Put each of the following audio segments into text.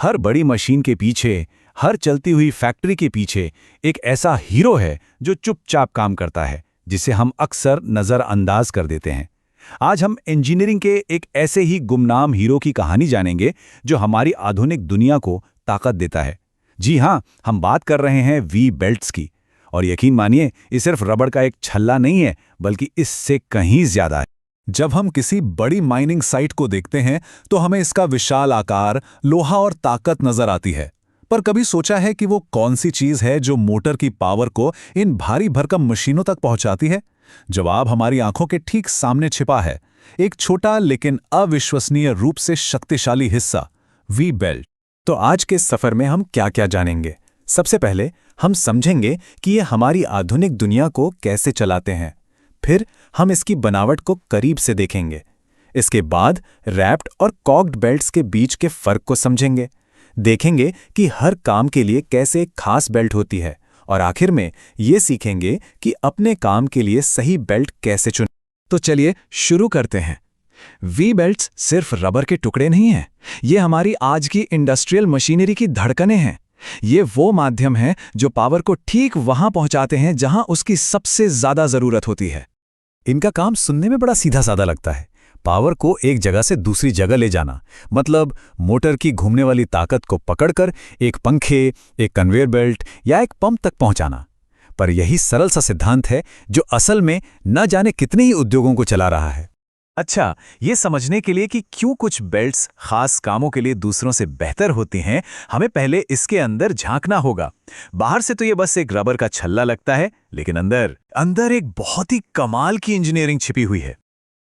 हर बड़ी मशीन के पीछे, हर चलती हुई फैक्ट्री के पीछे एक ऐसा हीरो है जो चुपचाप काम करता है, जिसे हम अक्सर नज़रअंदाज कर देते हैं। आज हम इंजीनियरिंग के एक ऐसे ही गुमनाम हीरो की कहानी जानेंगे जो हमारी आधुनिक दुनिया को ताकत देता है। जी हाँ, हम बात कर रहे हैं वी बेल्ट्स की। और यकीन मानिए, ये सिर्फ रबड़ का एक छल्ला नहीं है, बल्कि इससे कहीं ज्यादा है। जब हम किसी बड़ी माइनिंग साइट को देखते हैं तो हमें इसका विशाल आकार, लोहा और ताकत नजर आती है। पर कभी सोचा है कि वो कौन सी चीज है जो मोटर की पावर को इन भारी भरकम मशीनों तक पहुंचाती है? जवाब हमारी आंखों के ठीक सामने छिपा है। एक छोटा लेकिन अविश्वसनीय रूप से शक्तिशाली हिस्सा, वी बेल्ट। तो आज के सफर में हम क्या क्या जानेंगे? सबसे पहले हम समझेंगे कि ये हमारी आधुनिक दुनिया को कैसे चलाते हैं। फिर हम इसकी बनावट को करीब से देखेंगे। इसके बाद रैप्ड और कॉक्ड बेल्ट्स के बीच के फर्क को समझेंगे। देखेंगे कि हर काम के लिए कैसे एक खास बेल्ट होती है। और आखिर में ये सीखेंगे कि अपने काम के लिए सही बेल्ट कैसे चुनें। तो चलिए शुरू करते हैं। वी बेल्ट्स सिर्फ रबर के टुकड़े नहीं हैं, ये हमारी आज की इंडस्ट्रियल मशीनरी की धड़कनें हैं। ये वो माध्यम हैं जो पावर को ठीक वहां पहुंचाते हैं जहां उसकी सबसे ज्यादा जरूरत होती है। इनका काम सुनने में बड़ा सीधा साधा लगता है। पावर को एक जगह से दूसरी जगह ले जाना, मतलब मोटर की घूमने वाली ताकत को पकड़कर एक पंखे, एक कन्वेयर बेल्ट या एक पंप तक पहुंचाना। पर यही सरल सा सिद्धांत है जो असल में न जाने कितने ही उद्योगों को चला रहा है। अच्छा, ये समझने के लिए कि क्यों कुछ बेल्ट्स खास कामों के लिए दूसरों से बेहतर होती हैं, हमें पहले इसके अंदर झांकना होगा। बाहर से तो ये बस एक रबर का छल्ला लगता है, लेकिन अंदर एक बहुत ही कमाल की इंजीनियरिंग छिपी हुई है।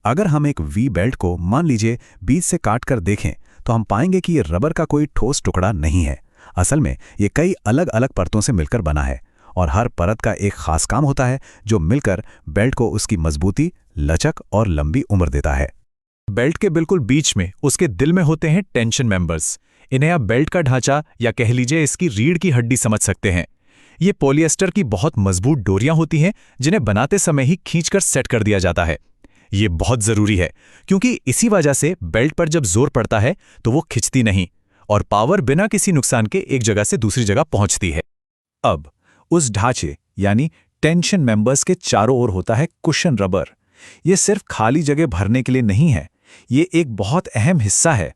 अगर हम एक वी बेल्ट को मान लीजिए बीच से काट कर देखें तो हम पाएंगे कि ये रबर का कोई ठोस टुकड़ा नहीं है। असल में ये कई अलग अलग परतों से मिलकर बना है और हर परत का एक खास काम होता है जो मिलकर बेल्ट को उसकी मजबूती, लचक और लंबी उम्र देता है। बेल्ट के बिल्कुल बीच में, उसके दिल में होते हैं टेंशन मेंबर्स। इन्हें आप बेल्ट का ढांचा या कह लीजिए इसकी रीढ़ की हड्डी समझ सकते हैं। ये पॉलिएस्टर की बहुत मजबूत डोरियां होती हैं जिन्हें बनाते समय ही खींचकर सेट कर दिया जाता है। ये बहुत जरूरी है क्योंकि इसी वजह से बेल्ट पर जब जोर पड़ता है तो वो खिंचती नहीं और पावर बिना किसी नुकसान के एक जगह से दूसरी जगह पहुंचती है। अब उस ढांचे यानी टेंशन मेंबर्स के चारों ओर होता है कुशन रबर। ये सिर्फ खाली जगह भरने के लिए नहीं है, ये एक बहुत अहम हिस्सा है।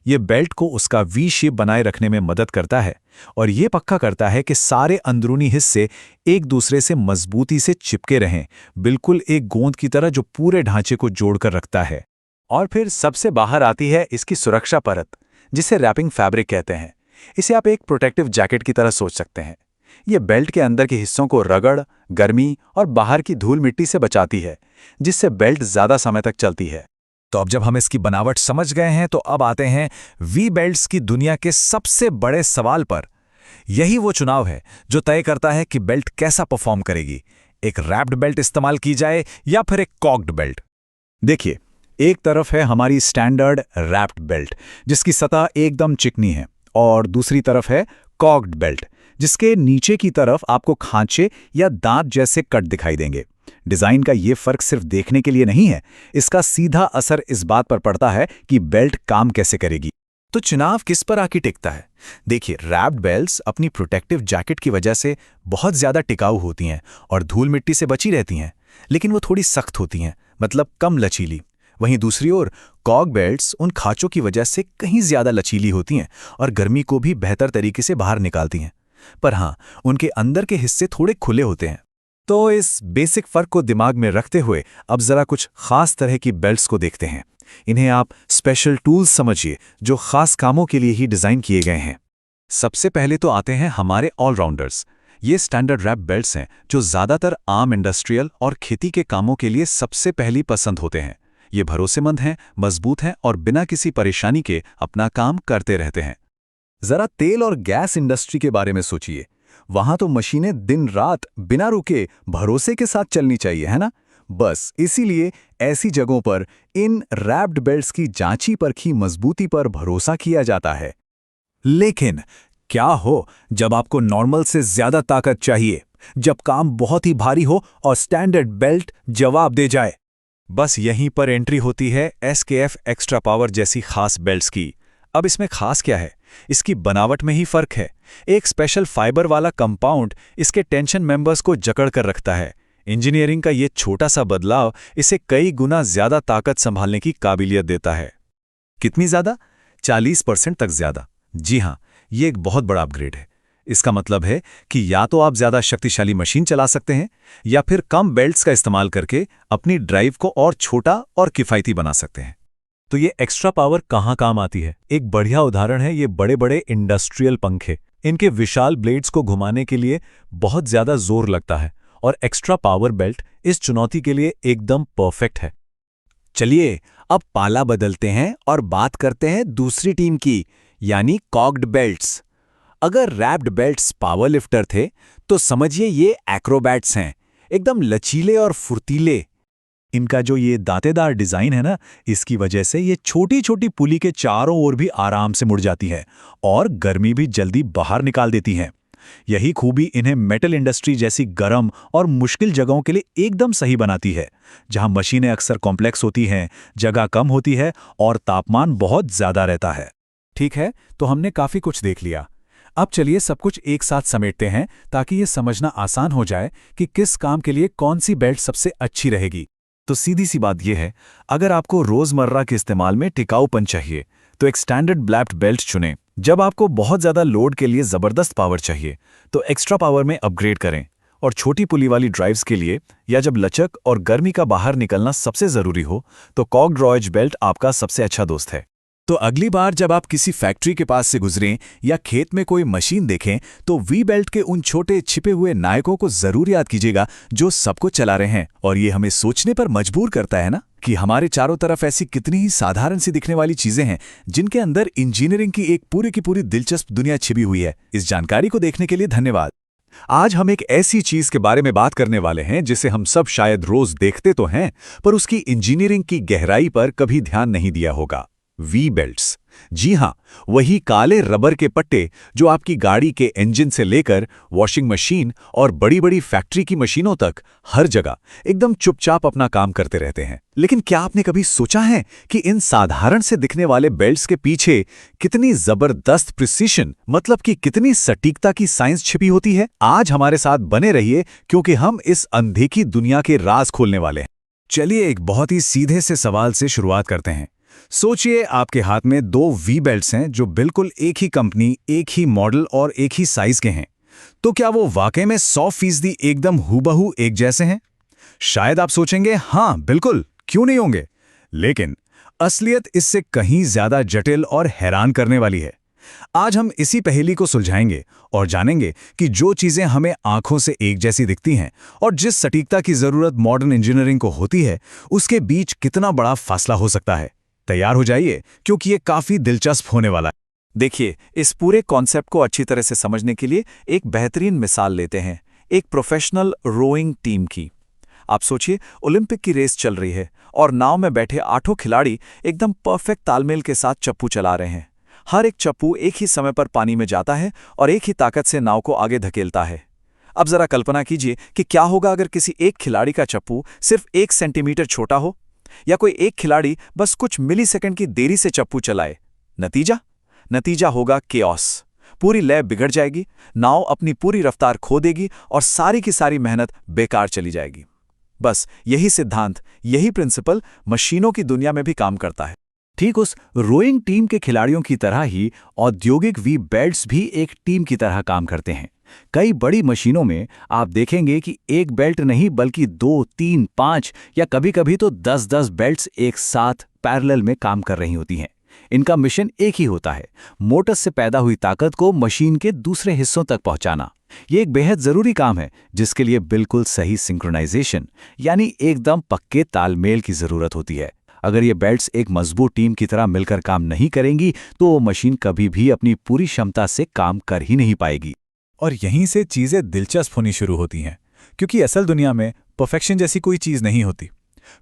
ये बेल्ट को उसका वी शेप बनाए रखने में मदद करता है और ये पक्का करता है कि सारे अंदरूनी हिस्से एक दूसरे से मजबूती से चिपके रहें, बिल्कुल एक गोंद की तरह जो पूरे ढांचे को जोड़कर रखता है। और फिर सबसे बाहर आती है इसकी सुरक्षा परत, जिसे रैपिंग फैब्रिक कहते हैं। इसे आप एक प्रोटेक्टिव जैकेट की तरह सोच सकते हैं। ये बेल्ट के अंदर के हिस्सों को रगड़, गर्मी और बाहर की धूल मिट्टी से बचाती है, जिससे बेल्ट ज्यादा समय तक चलती है। तो अब जब हम इसकी बनावट समझ गए हैं तो अब आते हैं वी बेल्ट्स की दुनिया के सबसे बड़े सवाल पर। यही वो चुनाव है जो तय करता है कि बेल्ट कैसा परफॉर्म करेगी, एक रैप्ड बेल्ट इस्तेमाल की जाए या फिर एक कॉक्ड बेल्ट। देखिए, एक तरफ है हमारी स्टैंडर्ड रैप्ड बेल्ट जिसकी सतह एकदम चिकनी है, और दूसरी तरफ है कॉक्ड बेल्ट जिसके नीचे की तरफ आपको खांचे या दांत जैसे कट दिखाई देंगे। डिजाइन का ये फर्क सिर्फ देखने के लिए नहीं है, इसका सीधा असर इस बात पर पड़ता है कि बेल्ट काम कैसे करेगी। तो चुनाव किस पर आके टिकता है? देखिए, रैप्ड बेल्ट्स अपनी प्रोटेक्टिव जैकेट की वजह से बहुत ज्यादा टिकाऊ होती हैं और धूल मिट्टी से बची रहती हैं, लेकिन वो थोड़ी सख्त होती हैं, मतलब कम लचीली। वहीं दूसरी ओर कॉक बेल्ट्स उन खांचों की वजह से कहीं ज्यादा लचीली होती हैं और गर्मी को भी बेहतर तरीके से बाहर निकालती हैं। पर हाँ, उनके अंदर के हिस्से थोड़े खुले होते हैं। तो इस बेसिक फर्क को दिमाग में रखते हुए अब जरा कुछ खास तरह की बेल्ट्स को देखते हैं। इन्हें आप स्पेशल टूल्स समझिए जो खास कामों के लिए ही डिजाइन किए गए हैं। सबसे पहले तो आते हैं हमारे ऑलराउंडर्स। ये स्टैंडर्ड रैप बेल्ट्स हैं जो ज्यादातर आम इंडस्ट्रियल और खेती के कामों के लिए सबसे पहली पसंद होते हैं। ये भरोसेमंद हैं, मजबूत हैं और बिना किसी परेशानी के अपना काम करते रहते हैं। जरा तेल और गैस इंडस्ट्री के बारे में सोचिए। वहां तो मशीनें दिन रात बिना रुके भरोसे के साथ चलनी चाहिए, है ना? बस इसीलिए ऐसी जगहों पर इन रैप्ड बेल्ट्स की जांची परखी मजबूती पर भरोसा किया जाता है। लेकिन क्या हो जब आपको नॉर्मल से ज्यादा ताकत चाहिए, जब काम बहुत ही भारी हो और स्टैंडर्ड बेल्ट जवाब दे जाए? बस यहीं पर एंट्री होती है SKF एक्स्ट्रा पावर जैसी खास बेल्ट्स की। अब इसमें खास क्या है इसकी बनावट में ही फर्क है। एक स्पेशल फाइबर वाला कंपाउंड इसके टेंशन मेंबर्स को जकड़ कर रखता है। इंजीनियरिंग का ये छोटा सा बदलाव इसे कई गुना ज्यादा ताकत संभालने की काबिलियत देता है। कितनी ज्यादा? 40% तक ज्यादा। जी हां, ये एक बहुत बड़ा अपग्रेड है। इसका मतलब है कि या तो आप ज्यादा शक्तिशाली मशीन चला सकते हैं या फिर कम बेल्ट्स का इस्तेमाल करके अपनी ड्राइव को और छोटा और किफायती बना सकते हैं। तो ये एक्स्ट्रा पावर कहाँ काम आती है? एक बढ़िया उदाहरण है ये बड़े बड़े इंडस्ट्रियल पंखे। इनके विशाल ब्लेड्स को घुमाने के लिए बहुत ज्यादा जोर लगता है और एक्स्ट्रा पावर बेल्ट इस चुनौती के लिए एकदम परफेक्ट है। चलिए अब पाला बदलते हैं और बात करते हैं दूसरी टीम की, यानी कॉग्ड बेल्ट्स। अगर रैप्ड बेल्ट्स पावर लिफ्टर थे तो समझिए ये एक्रोबैट्स हैं, एकदम लचीले और फुर्तीले। इनका जो ये दांतेदार डिजाइन है ना, इसकी वजह से ये छोटी छोटी पुली के चारों ओर भी आराम से मुड़ जाती है और गर्मी भी जल्दी बाहर निकाल देती हैं। यही खूबी इन्हें मेटल इंडस्ट्री जैसी गर्म और मुश्किल जगहों के लिए एकदम सही बनाती है, जहां मशीनें अक्सर कॉम्प्लेक्स होती हैं, जगह कम होती है और तापमान बहुत ज्यादा रहता है। ठीक है, तो हमने काफी कुछ देख लिया। अब चलिए सब कुछ एक साथ समेटते हैं ताकि ये समझना आसान हो जाए कि किस काम के लिए कौन सी बेल्ट सबसे अच्छी रहेगी। तो सीधी सी बात यह है, अगर आपको रोजमर्रा के इस्तेमाल में टिकाऊपन चाहिए तो एक स्टैंडर्ड ब्लैप्ड बेल्ट चुनें। जब आपको बहुत ज्यादा लोड के लिए जबरदस्त पावर चाहिए तो एक्स्ट्रा पावर में अपग्रेड करें, और छोटी पुली वाली ड्राइव्स के लिए या जब लचक और गर्मी का बाहर निकलना सबसे जरूरी हो तो कॉग्ड रॉयज बेल्ट आपका सबसे अच्छा दोस्त है। तो अगली बार जब आप किसी फैक्ट्री के पास से गुजरें या खेत में कोई मशीन देखें तो वी बेल्ट के उन छोटे छिपे हुए नायकों को जरूर याद कीजिएगा जो सबको चला रहे हैं। और ये हमें सोचने पर मजबूर करता है ना कि हमारे चारों तरफ ऐसी कितनी ही साधारण सी दिखने वाली चीजें हैं जिनके अंदर इंजीनियरिंग की एक पूरी की पूरी दिलचस्प दुनिया छिपी हुई है। इस जानकारी को देखने के लिए धन्यवाद। आज हम एक ऐसी चीज के बारे में बात करने वाले हैं जिसे हम सब शायद रोज देखते तो हैं, पर उसकी इंजीनियरिंग की गहराई पर कभी ध्यान नहीं दिया होगा। We belts. जी हां, वही काले रबर के पट्टे जो आपकी गाड़ी के इंजन से लेकर वॉशिंग मशीन और बड़ी बड़ी फैक्ट्री की मशीनों तक हर जगह एकदम चुपचाप अपना काम करते रहते हैं। लेकिन क्या आपने कभी सोचा है कि इन साधारण से दिखने वाले बेल्ट्स के पीछे कितनी जबरदस्त प्रिसीशन, मतलब कि कितनी सटीकता की साइंस छिपी होती है? आज हमारे साथ बने रहिए क्योंकि हम इस अनदेखी दुनिया के राज खोलने वाले हैं। चलिए एक बहुत ही सीधे से सवाल से शुरुआत करते हैं। सोचिए आपके हाथ में दो वी बेल्ट्स हैं जो बिल्कुल एक ही कंपनी, एक ही मॉडल और एक ही साइज के हैं। तो क्या वो वाकई में 100% एकदम हूबहू एक जैसे हैं? शायद आप सोचेंगे हाँ बिल्कुल, क्यों नहीं होंगे। लेकिन असलियत इससे कहीं ज्यादा जटिल और हैरान करने वाली है। आज हम इसी पहेली को सुलझाएंगे और जानेंगे कि जो चीजें हमें आंखों से एक जैसी दिखती हैं और जिस सटीकता की जरूरत मॉडर्न इंजीनियरिंग को होती है, उसके बीच कितना बड़ा फासला हो सकता है। तैयार हो जाइए क्योंकि ये काफी दिलचस्प होने वाला है। देखिए, इस पूरे कॉन्सेप्ट को अच्छी तरह से समझने के लिए एक बेहतरीन मिसाल लेते हैं, एक प्रोफेशनल रोइंग टीम की। आप सोचिए, ओलंपिक की रेस चल रही है और नाव में बैठे 8 खिलाड़ी एकदम परफेक्ट तालमेल के साथ चप्पू चला रहे हैं। हर एक चप्पू एक ही समय पर पानी में जाता है और एक ही ताकत से नाव को आगे धकेलता है। अब जरा कल्पना कीजिए कि क्या होगा अगर किसी एक खिलाड़ी का चप्पू सिर्फ 1 सेंटीमीटर छोटा हो, या कोई एक खिलाड़ी बस कुछ मिलीसेकंड की देरी से चप्पू चलाए। नतीजा होगा केओस। पूरी लय बिगड़ जाएगी, नाव अपनी पूरी रफ्तार खो देगी और सारी की सारी मेहनत बेकार चली जाएगी। बस यही सिद्धांत, यही प्रिंसिपल मशीनों की दुनिया में भी काम करता है। ठीक उस रोइंग टीम के खिलाड़ियों की तरह ही औद्योगिक वी बेल्ट्स भी एक टीम की तरह काम करते हैं। कई बड़ी मशीनों में आप देखेंगे कि एक बेल्ट नहीं बल्कि 2, 3, 5 या कभी-कभी तो 10-10 बेल्ट्स एक साथ पैरेलल में काम कर रही होती हैं। इनका मिशन एक ही होता है, मोटर से पैदा हुई ताकत को मशीन के दूसरे हिस्सों तक पहुंचाना। ये एक बेहद जरूरी काम है जिसके लिए बिल्कुल सही सिंक्रोनाइजेशन यानी एकदम पक्के तालमेल की जरूरत होती है। अगर ये बेल्ट्स एक मजबूत टीम की तरह मिलकर काम नहीं करेंगी तो वो मशीन कभी भी अपनी पूरी क्षमता से काम कर ही नहीं पाएगी। और यहीं से चीजें दिलचस्प होनी शुरू होती हैं, क्योंकि असल दुनिया में परफेक्शन जैसी कोई चीज नहीं होती।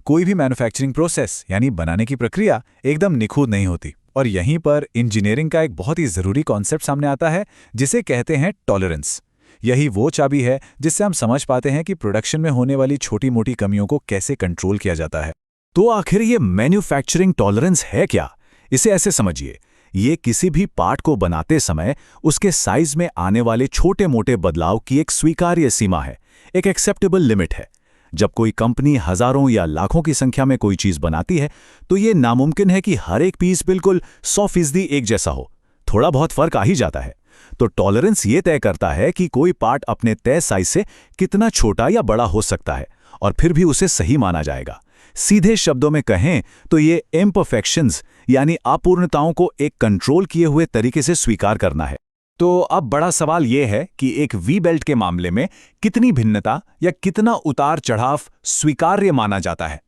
कोई भी मैन्युफैक्चरिंग प्रोसेस यानी बनाने की प्रक्रिया एकदम निखुंत नहीं होती। और यहीं पर इंजीनियरिंग का एक बहुत ही जरूरी कॉन्सेप्ट सामने आता है जिसे कहते हैं टॉलरेंस। यही वो चाबी है जिससे हम समझ पाते हैं कि प्रोडक्शन में होने वाली छोटी मोटी कमियों को कैसे कंट्रोल किया जाता है। तो आखिर ये मैन्युफैक्चरिंग टॉलरेंस है क्या? इसे ऐसे समझिए, ये किसी भी पार्ट को बनाते समय उसके साइज में आने वाले छोटे-मोटे बदलाव की एक स्वीकार्य सीमा है, एक एक्सेप्टेबल लिमिट है। जब कोई कंपनी हजारों या लाखों की संख्या में कोई चीज बनाती है, तो ये नामुमकिन है कि हर एक पीस बिल्कुल 100% एक जैसा हो। थोड़ा बहुत फर्क आ ही जाता है। तो टॉलरेंस ये तय करता है कि कोई पार्ट अपने तय साइज से कितना छोटा या बड़ा हो सकता है, और फिर भी उसे सही माना जाएगा। सीधे शब्दों में कहें तो ये इम्परफेक्शंस यानी अपूर्णताओं को एक कंट्रोल किए हुए तरीके से स्वीकार करना है। तो अब बड़ा सवाल यह है कि एक वी बेल्ट के मामले में कितनी भिन्नता या कितना उतार चढ़ाव स्वीकार्य माना जाता है।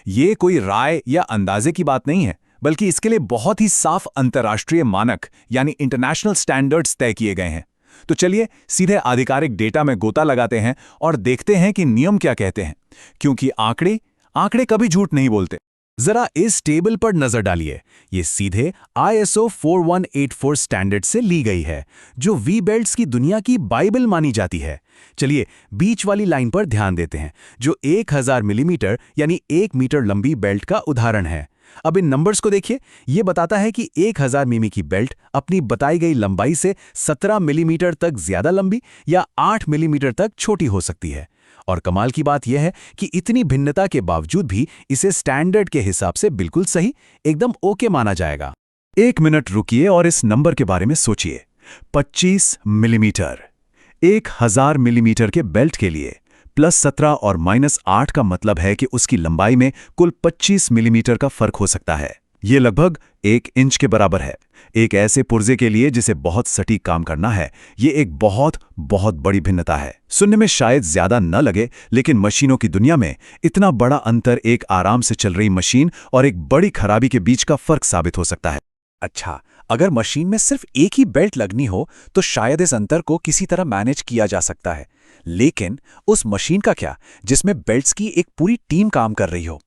ये कोई राय या अंदाजे की बात नहीं है, बल्कि इसके लिए बहुत ही साफ अंतर्राष्ट्रीय मानक यानी इंटरनेशनल स्टैंडर्ड्स तय किए गए हैं। तो चलिए सीधे आधिकारिक डेटा में गोता लगाते हैं और देखते हैं कि नियम क्या कहते हैं, क्योंकि आंकड़े कभी झूठ नहीं बोलते। जरा इस टेबल पर नजर डालिए। ये सीधे ISO 4184 स्टैंडर्ड से ली गई है, जो वी बेल्ट्स की दुनिया की बाइबल मानी जाती है। चलिए बीच वाली लाइन पर ध्यान देते हैं, जो 1000 मिलीमीटर यानी 1 मीटर लंबी बेल्ट का उदाहरण है। अब इन नंबर्स को देखिए। ये बताता है कि 1000 मिमी की बेल्ट अपनी बताई गई लंबाई से 17 मिलीमीटर तक ज्यादा लंबी या 8 मिलीमीटर तक छोटी हो सकती है। और कमाल की बात यह है कि इतनी भिन्नता के बावजूद भी इसे स्टैंडर्ड के हिसाब से बिल्कुल सही, एकदम ओके माना जाएगा। 1 मिनट रुकिए और इस नंबर के बारे में सोचिए। 25 मिलीमीटर। 1000 मिलीमीटर के बेल्ट के लिए +17 और -8 का मतलब है कि उसकी लंबाई में कुल 25 मिलीमीटर का फर्क हो सकता है। ये लगभग 1 इंच के बराबर है। एक ऐसे पुर्जे के लिए जिसे बहुत सटीक काम करना है, ये एक बहुत बड़ी भिन्नता है। सुनने में शायद ज्यादा न लगे, लेकिन मशीनों की दुनिया में इतना बड़ा अंतर एक आराम से चल रही मशीन और एक बड़ी खराबी के बीच का फर्क साबित हो सकता है। अच्छा, अगर मशीन में सिर्फ एक ही बेल्ट लगनी हो तो शायद इस अंतर को किसी तरह मैनेज किया जा सकता है। लेकिन उस मशीन का क्या जिसमें बेल्ट्स की एक पूरी टीम काम कर रही हो?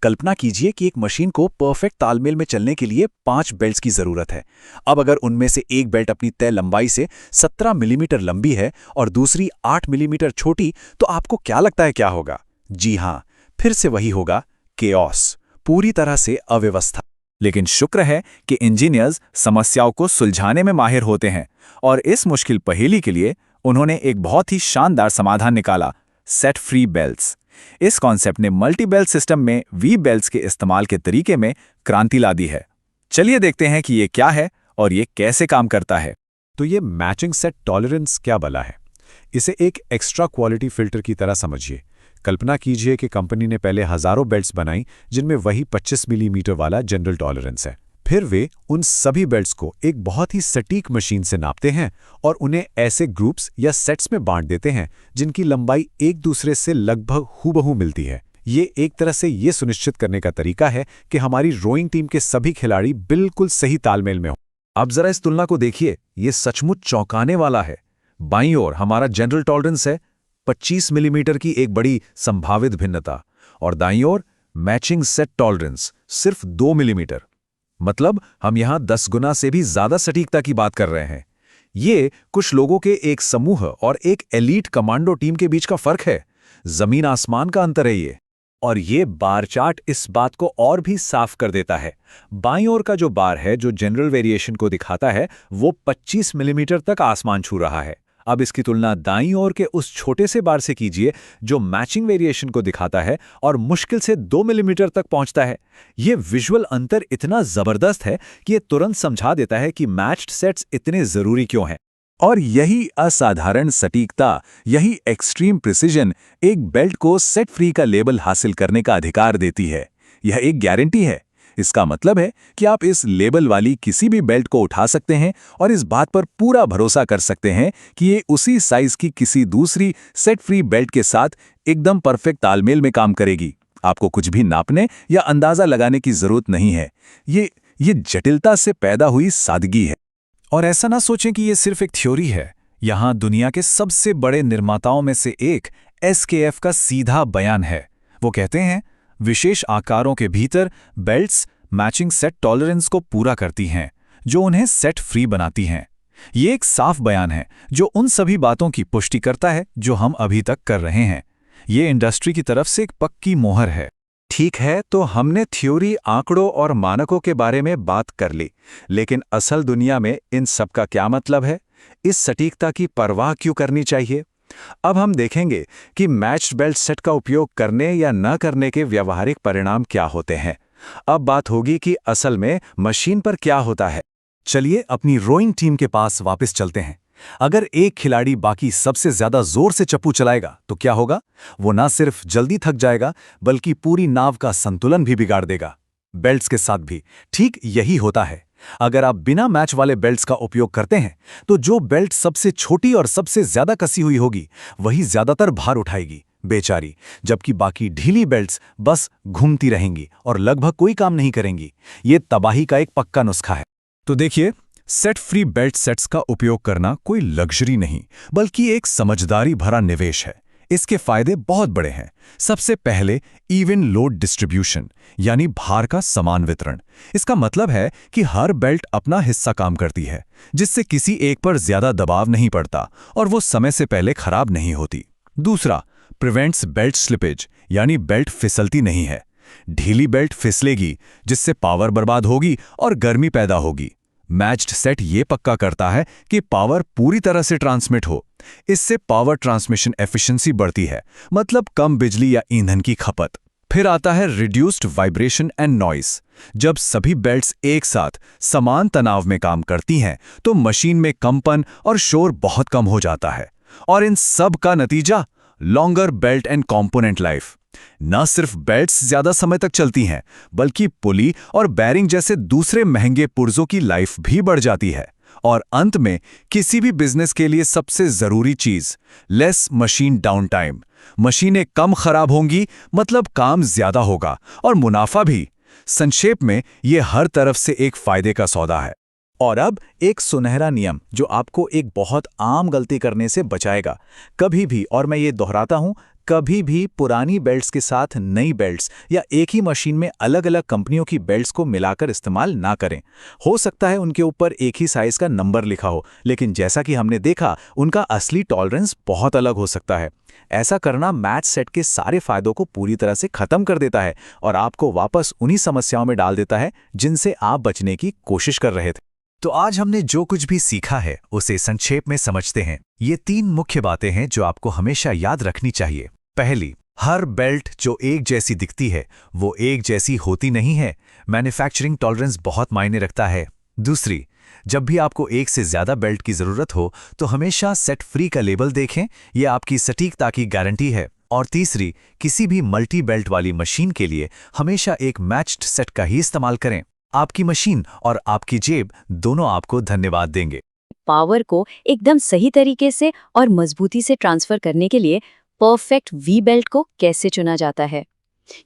कल्पना कीजिए कि एक मशीन को परफेक्ट तालमेल में चलने के लिए 5 बेल्ट्स की जरूरत है। अब अगर उनमें से एक बेल्ट अपनी तय लंबाई से 17 मिलीमीटर लंबी है और दूसरी 8 मिलीमीटर छोटी, तो आपको क्या लगता है क्या होगा? जी हां, फिर से वही होगा, केओस, पूरी तरह से अव्यवस्था। लेकिन शुक्र है कि इंजीनियर्स समस्याओं को सुलझाने में माहिर होते हैं, और इस मुश्किल पहेली के लिए उन्होंने एक बहुत ही शानदार समाधान निकाला, सेट फ्री बेल्ट्स। इस कॉन्सेप्ट ने मल्टी बेल्ट सिस्टम में वी बेल्ट्स के इस्तेमाल के तरीके में क्रांति ला दी है। चलिए देखते हैं कि ये क्या है और ये कैसे काम करता है। तो ये मैचिंग सेट टॉलरेंस क्या भला है? इसे एक एक्स्ट्रा क्वालिटी फिल्टर की तरह समझिए। कल्पना कीजिए कि कंपनी ने पहले हजारों बेल्ट्स बनाई जिनमें वही 25 मिलीमीटर वाला जनरल टॉलरेंस है। फिर वे उन सभी बेल्ट्स को एक बहुत ही सटीक मशीन से नापते हैं और उन्हें ऐसे ग्रुप्स या सेट्स में बांट देते हैं जिनकी लंबाई एक दूसरे से लगभग हूबहू मिलती है। ये एक तरह से ये सुनिश्चित करने का तरीका है कि हमारी रोइंग टीम के सभी खिलाड़ी बिल्कुल सही तालमेल में हो। अब जरा इस तुलना को देखिए, ये सचमुच चौंकाने वाला है। बाईं ओर हमारा जनरल टॉलरेंस है 25 मिलीमीटर की एक बड़ी संभावित भिन्नता, और दाईं ओर मैचिंग सेट टॉलरेंस सिर्फ 2 मिलीमीटर। मतलब हम यहां 10 गुना से भी ज्यादा सटीकता की बात कर रहे हैं। ये कुछ लोगों के एक समूह और एक एलीट कमांडो टीम के बीच का फर्क है। जमीन आसमान का अंतर है ये। और ये बार चार्ट इस बात को और भी साफ कर देता है। बाईं ओर का जो बार है, जो जनरल वेरिएशन को दिखाता है, वो 25 मिलीमीटर तक आसमान छू रहा है। अब इसकी तुलना दाईं ओर के उस छोटे से बार से कीजिए जो मैचिंग वेरिएशन को दिखाता है और मुश्किल से 2 मिलीमीटर तक पहुंचता है। ये विजुअल अंतर इतना जबरदस्त है कि ये तुरंत समझा देता है कि मैच्ड सेट्स इतने जरूरी क्यों हैं। और यही असाधारण सटीकता, यही एक्सट्रीम प्रिसिजन एक बेल्ट को सेट फ्री का लेबल हासिल करने का अधिकार देती है। यह एक गारंटी है। इसका मतलब है कि आप इस लेबल वाली किसी भी बेल्ट को उठा सकते हैं और इस बात पर पूरा भरोसा कर सकते हैं कि ये उसी साइज की किसी दूसरी सेट फ्री बेल्ट के साथ एकदम परफेक्ट तालमेल में काम करेगी। आपको कुछ भी नापने या अंदाजा लगाने की जरूरत नहीं है। ये जटिलता से पैदा हुई सादगी है। और ऐसा ना सोचें कि ये सिर्फ एक थ्योरी है। यहाँ दुनिया के सबसे बड़े निर्माताओं में से एक SKF का सीधा बयान है। वो कहते हैं, विशेष आकारों के भीतर बेल्ट्स मैचिंग सेट टॉलरेंस को पूरा करती हैं, जो उन्हें सेट फ्री बनाती हैं। ये एक साफ बयान है जो उन सभी बातों की पुष्टि करता है जो हम अभी तक कर रहे हैं। ये इंडस्ट्री की तरफ से एक पक्की मोहर है। ठीक है, तो हमने थ्योरी, आंकड़ों और मानकों के बारे में बात कर ली, लेकिन असल दुनिया में इन सब का क्या मतलब है? इस सटीकता की परवाह क्यों करनी चाहिए? अब हम देखेंगे कि मैच्ड बेल्ट सेट का उपयोग करने या न करने के व्यावहारिक परिणाम क्या होते हैं। अब बात होगी कि असल में मशीन पर क्या होता है। चलिए अपनी रोइंग टीम के पास वापस चलते हैं। अगर एक खिलाड़ी बाकी सबसे ज्यादा जोर से चप्पू चलाएगा तो क्या होगा? वो ना सिर्फ जल्दी थक जाएगा बल्कि पूरी नाव का संतुलन भी बिगाड़ देगा। बेल्ट्स के साथ भी ठीक यही होता है। अगर आप बिना मैच वाले बेल्ट्स का उपयोग करते हैं तो जो बेल्ट सबसे छोटी और सबसे ज्यादा कसी हुई होगी वही ज्यादातर भार उठाएगी, बेचारी, जबकि बाकी ढीली बेल्ट्स बस घूमती रहेंगी और लगभग कोई काम नहीं करेंगी। ये तबाही का एक पक्का नुस्खा है। तो देखिए, सेट फ्री बेल्ट सेट्स का उपयोग करना कोई लग्जरी नहीं बल्कि एक समझदारी भरा निवेश है। इसके फायदे बहुत बड़े हैं। सबसे पहले इवन लोड डिस्ट्रीब्यूशन, यानी भार का समान वितरण। इसका मतलब है कि हर बेल्ट अपना हिस्सा काम करती है, जिससे किसी एक पर ज्यादा दबाव नहीं पड़ता और वो समय से पहले खराब नहीं होती। दूसरा, प्रिवेंट्स बेल्ट स्लिपेज, यानी बेल्ट फिसलती नहीं है। ढीली बेल्ट फिसलेगी जिससे पावर बर्बाद होगी और गर्मी पैदा होगी। मैच्ड सेट ये पक्का करता है कि पावर पूरी तरह से ट्रांसमिट हो। इससे पावर ट्रांसमिशन एफिशिएंसी बढ़ती है, मतलब कम बिजली या ईंधन की खपत। फिर आता है रिड्यूस्ड वाइब्रेशन एंड नॉइस। जब सभी बेल्ट्स एक साथ समान तनाव में काम करती हैं तो मशीन में कंपन और शोर बहुत कम हो जाता है। और इन सब का नतीजा longer belt and component life. न सिर्फ बेल्ट्स ज्यादा समय तक चलती हैं बल्कि पुली और बैरिंग जैसे दूसरे महंगे पुर्जों की लाइफ भी बढ़ जाती है। और अंत में किसी भी बिजनेस के लिए सबसे जरूरी चीज, लेस मशीन डाउन टाइम। मशीनें कम खराब होंगी, मतलब काम ज्यादा होगा और मुनाफा भी। संक्षेप में ये हर तरफ से एक फायदे का सौदा है। और अब एक सुनहरा नियम जो आपको एक बहुत आम गलती करने से बचाएगा। कभी भी, और मैं ये दोहराता हूं, कभी भी पुरानी बेल्ट्स के साथ नई बेल्ट्स या एक ही मशीन में अलग अलग कंपनियों की बेल्ट्स को मिलाकर इस्तेमाल ना करें। हो सकता है उनके ऊपर एक ही साइज का नंबर लिखा हो, लेकिन जैसा कि हमने देखा, उनका असली टॉलरेंस बहुत अलग हो सकता है। ऐसा करना मैच सेट के सारे फायदों को पूरी तरह से खत्म कर देता है और आपको वापस उन्हीं समस्याओं में डाल देता है जिनसे आप बचने की कोशिश कर रहे थे। तो आज हमने जो कुछ भी सीखा है उसे संक्षेप में समझते हैं। ये 3 मुख्य बातें हैं जो आपको हमेशा याद रखनी चाहिए। पहली, हर बेल्ट जो एक जैसी दिखती है वो एक जैसी होती नहीं है। मैन्युफैक्चरिंग टॉलरेंस बहुत मायने रखता है। दूसरी, जब भी आपको एक से ज्यादा बेल्ट की जरूरत हो तो हमेशा सेट फ्री का लेबल देखें, यह आपकी सटीकता की गारंटी है। और तीसरी, किसी भी मल्टी बेल्ट वाली मशीन के लिए हमेशा एक मैच्ड सेट का ही इस्तेमाल करें। आपकी मशीन और आपकी जेब दोनों आपको धन्यवाद देंगे। पावर को एकदम सही तरीके से और मजबूती से ट्रांसफर करने के लिए परफेक्ट वी बेल्ट को कैसे चुना जाता है,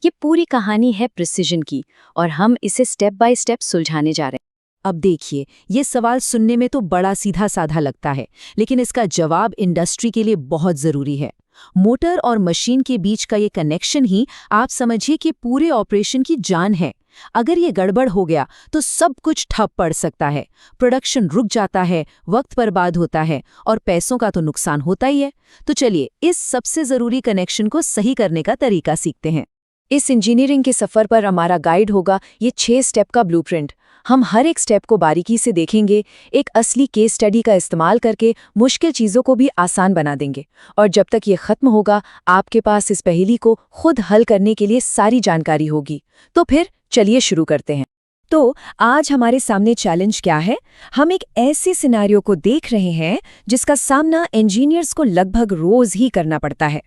ये पूरी कहानी है प्रिसिजन की, और हम इसे स्टेप बाय स्टेप सुलझाने जा रहे हैं। अब देखिए, ये सवाल सुनने में तो बड़ा सीधा साधा लगता है, लेकिन इसका जवाब इंडस्ट्री के लिए बहुत जरूरी है। मोटर और मशीन के बीच का ये कनेक्शन ही आप समझिए कि पूरे ऑपरेशन की जान है। अगर ये गड़बड़ हो गया तो सब कुछ ठप पड़ सकता है, प्रोडक्शन रुक जाता है, वक्त बर्बाद होता है और पैसों का तो नुकसान होता ही है। तो चलिए इस सबसे जरूरी कनेक्शन को सही करने का तरीका सीखते हैं। इस इंजीनियरिंग के सफर पर हमारा गाइड होगा ये 6 स्टेप का ब्लूप्रिंट। हम हर एक स्टेप को बारीकी से देखेंगे, एक असली केस स्टडी का इस्तेमाल करके मुश्किल चीज़ों को भी आसान बना देंगे। और जब तक ये खत्म होगा, आपके पास इस पहेली को खुद हल करने के लिए सारी जानकारी होगी। तो फिर चलिए शुरू करते हैं। तो आज हमारे सामने चैलेंज क्या है? हम एक ऐसे सिनेरियो को देख रहे हैं जिसका सामना इंजीनियर्स को लगभग रोज ही करना पड़ता है।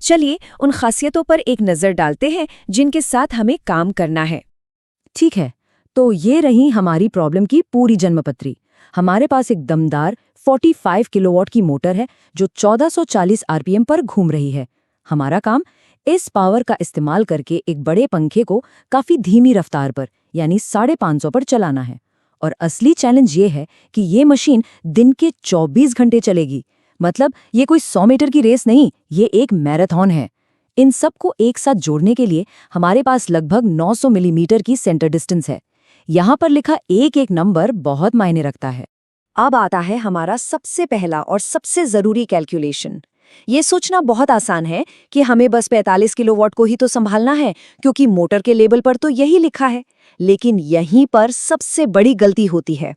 चलिए उन खासियतों पर एक नज़र डालते हैं जिनके साथ हमें काम करना है। ठीक है, तो ये रही हमारी प्रॉब्लम की पूरी जन्मपत्री। हमारे पास एक दमदार 45 किलोवाट की मोटर है जो 1440 आरपीएम पर घूम रही है। हमारा काम इस पावर का इस्तेमाल करके एक बड़े पंखे को काफी धीमी रफ्तार पर यानी 550 पर चलाना है। और असली चैलेंज ये है कि ये मशीन दिन के 24 घंटे चलेगी। मतलब ये कोई 100 मीटर की रेस नहीं, ये एक मैराथन है। इन सब को एक साथ जोड़ने के लिए हमारे पास लगभग 900 मिलीमीटर की सेंटर डिस्टेंस है। यहाँ पर लिखा एक एक नंबर बहुत मायने रखता है। अब आता है हमारा सबसे पहला और सबसे जरूरी कैलकुलेशन। ये सोचना बहुत आसान है कि हमें बस 45 किलोवाट को ही तो संभालना है, क्योंकि मोटर के लेबल पर तो यही लिखा है। लेकिन यहीं पर सबसे बड़ी गलती होती है।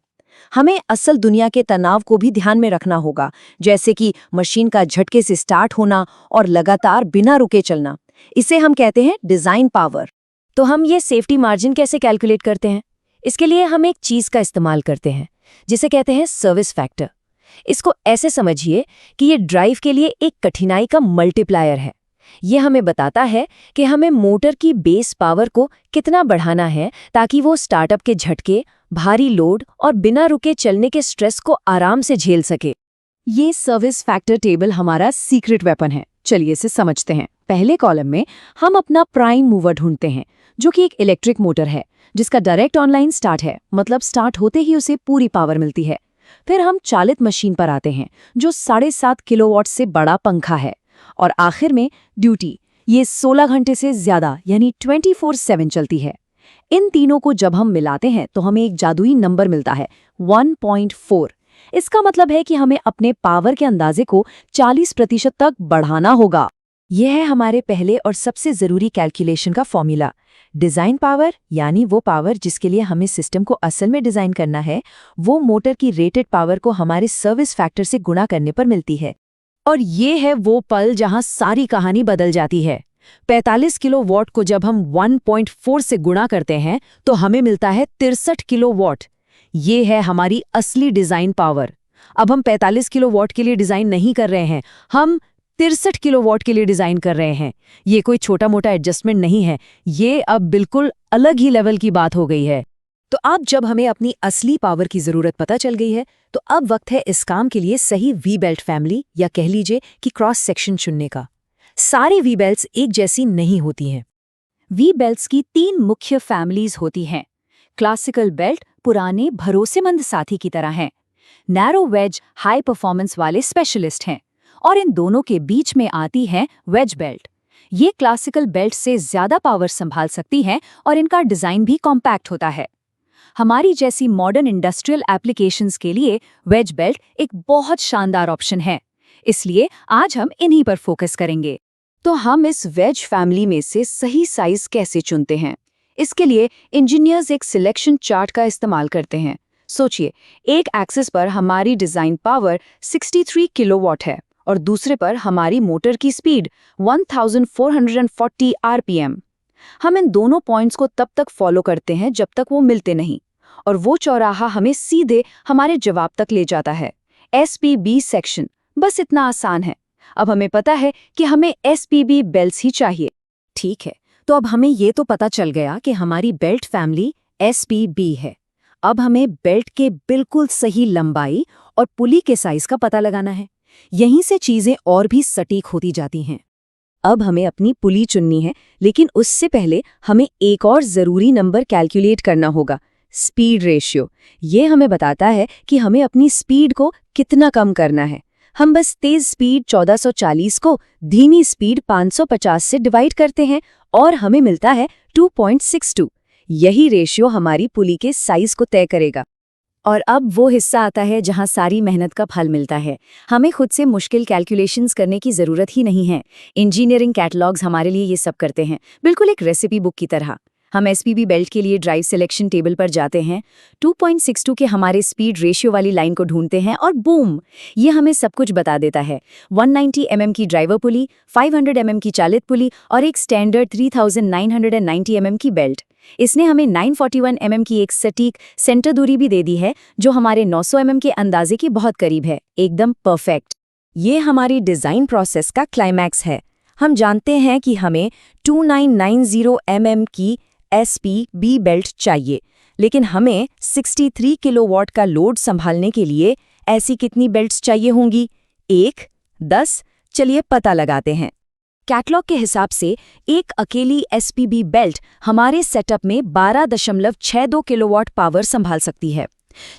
हमें असल दुनिया के तनाव को भी ध्यान में रखना होगा, जैसे कि मशीन का झटके से स्टार्ट होना और लगातार बिना रुके चलना। इसे हम कहते हैं डिजाइन पावर। तो हम ये सेफ्टी मार्जिन कैसे कैलकुलेट करते हैं? इसके लिए हम एक चीज का इस्तेमाल करते हैं जिसे कहते हैं सर्विस फैक्टर। इसको ऐसे समझिए कि ये ड्राइव के लिए एक कठिनाई का मल्टीप्लायर है। ये हमें बताता है कि हमें मोटर की बेस पावर को कितना बढ़ाना है ताकि वो स्टार्टअप के झटके, भारी लोड और बिना रुके चलने के स्ट्रेस को आराम से झेल सके। ये सर्विस फैक्टर टेबल हमारा सीक्रेट वेपन है। चलिए इसे समझते हैं। पहले कॉलम में हम अपना प्राइम मूवर ढूंढते हैं, जो कि एक इलेक्ट्रिक मोटर है जिसका डायरेक्ट ऑनलाइन स्टार्ट है, मतलब स्टार्ट होते ही उसे पूरी पावर मिलती है। फिर हम चालित मशीन पर आते हैं जो 7.5 किलोवाट से बड़ा पंखा है। और आखिर में ड्यूटी, ये 16 घंटे से ज्यादा यानी 24/7 चलती है। इन तीनों को जब हम मिलाते हैं तो हमें एक जादुई नंबर मिलता है 1.4। इसका मतलब है कि हमें अपने पावर के अंदाजे को 40% तक बढ़ाना होगा। यह है हमारे पहले और सबसे जरूरी कैलकुलेशन का फॉर्मूला। डिजाइन पावर यानी वो पावर जिसके लिए हमें सिस्टम को असल में डिजाइन करना है, वो मोटर की रेटेड पावर को हमारे सर्विस फैक्टर से गुणा करने पर मिलती है। और ये है वो पल जहां सारी कहानी बदल जाती है। 45 किलोवाट को जब हम 1.4 से गुणा करते हैं तो हमें मिलता है 63 किलोवाट। ये है हमारी असली डिजाइन पावर। अब हम 45 किलोवाट के लिए डिजाइन नहीं कर रहे हैं, हम 63 किलोवाट के लिए डिजाइन कर रहे हैं। ये कोई छोटा मोटा एडजस्टमेंट नहीं है, ये अब बिल्कुल अलग ही लेवल की बात हो गई है। तो अब जब हमें अपनी असली पावर की जरूरत पता चल गई है, तो अब वक्त है इस काम के लिए सही वी बेल्ट फैमिली या कह लीजिए कि क्रॉस सेक्शन चुनने का। सारी वी बेल्ट्स एक जैसी नहीं होती हैं। वी बेल्ट्स की 3 मुख्य फैमिलीज होती हैं। क्लासिकल बेल्ट पुराने भरोसेमंद साथी की तरह हैं। नैरो वेज हाई परफॉर्मेंस वाले स्पेशलिस्ट हैं। और इन दोनों के बीच में आती है वेज बेल्ट। ये क्लासिकल बेल्ट से ज्यादा पावर संभाल सकती हैं और इनका डिजाइन भी कॉम्पैक्ट होता है। हमारी जैसी मॉडर्न इंडस्ट्रियल एप्लीकेशंस के लिए वेज बेल्ट एक बहुत शानदार ऑप्शन है, इसलिए आज हम इन्हीं पर फोकस करेंगे। तो हम इस वेज फैमिली में से सही साइज कैसे चुनते हैं? इसके लिए इंजीनियर्स एक सिलेक्शन चार्ट का इस्तेमाल करते हैं। सोचिए, एक एक्सिस पर हमारी डिजाइन पावर 63 किलोवाट है और दूसरे पर हमारी मोटर की स्पीड 1440 आरपीएम। हम इन दोनों पॉइंट्स को तब तक फॉलो करते हैं जब तक वो मिलते नहीं, और वो चौराहा हमें सीधे हमारे जवाब तक ले जाता है, एसपीबी सेक्शन। बस इतना आसान है। अब हमें पता है कि हमें एसपीबी बेल्ट्स ही चाहिए। ठीक है, तो अब हमें ये तो पता चल गया कि हमारी बेल्ट फैमिली एसपीबी है। अब हमें बेल्ट के बिल्कुल सही लंबाई और पुली के साइज का पता लगाना है। यहीं से चीजें और भी सटीक होती जाती हैं। अब हमें अपनी पुली चुननी है, लेकिन उससे पहले हमें एक और जरूरी नंबर कैलकुलेट करना होगा, स्पीड रेशियो। ये हमें बताता है कि हमें अपनी स्पीड को कितना कम करना है। हम बस तेज स्पीड 1440 को धीमी स्पीड 550 से डिवाइड करते हैं और हमें मिलता है 2.62। यही रेशियो हमारी पुली के साइज को तय करेगा। और अब वो हिस्सा आता है जहां सारी मेहनत का फल मिलता है। हमें खुद से मुश्किल कैलकुलेशंस करने की जरूरत ही नहीं है। इंजीनियरिंग कैटलॉग्स हमारे लिए ये सब करते हैं, बिल्कुल एक रेसिपी बुक की तरह। हम एसपीबी बेल्ट के लिए ड्राइव सिलेक्शन टेबल पर जाते हैं, 2.62 के हमारे स्पीड रेशियो वाली लाइन को ढूंढते हैं और बूम, ये हमें सब कुछ बता देता है। 190 mm की ड्राइवर पुली, 500 mm की चालित पुली और एक स्टैंडर्ड 3990 mm की बेल्ट। इसने हमें 941 mm की एक सटीक सेंटर दूरी भी दे दी है, जो हमारे 900 mm के अंदाजे के बहुत करीब है, एकदम परफेक्ट। ये हमारी डिजाइन प्रोसेस का क्लाइमैक्स है। हम जानते हैं कि हमें 2990 mm की एसपीबी बेल्ट चाहिए, लेकिन हमें 63 किलोवाट का लोड संभालने के लिए ऐसी कितनी बेल्ट्स चाहिए होंगी? 1, 10? चलिए पता लगाते हैं। कैटलॉग के हिसाब से एक अकेली एसपीबी बेल्ट हमारे सेटअप में 12.62 किलोवाट पावर संभाल सकती है।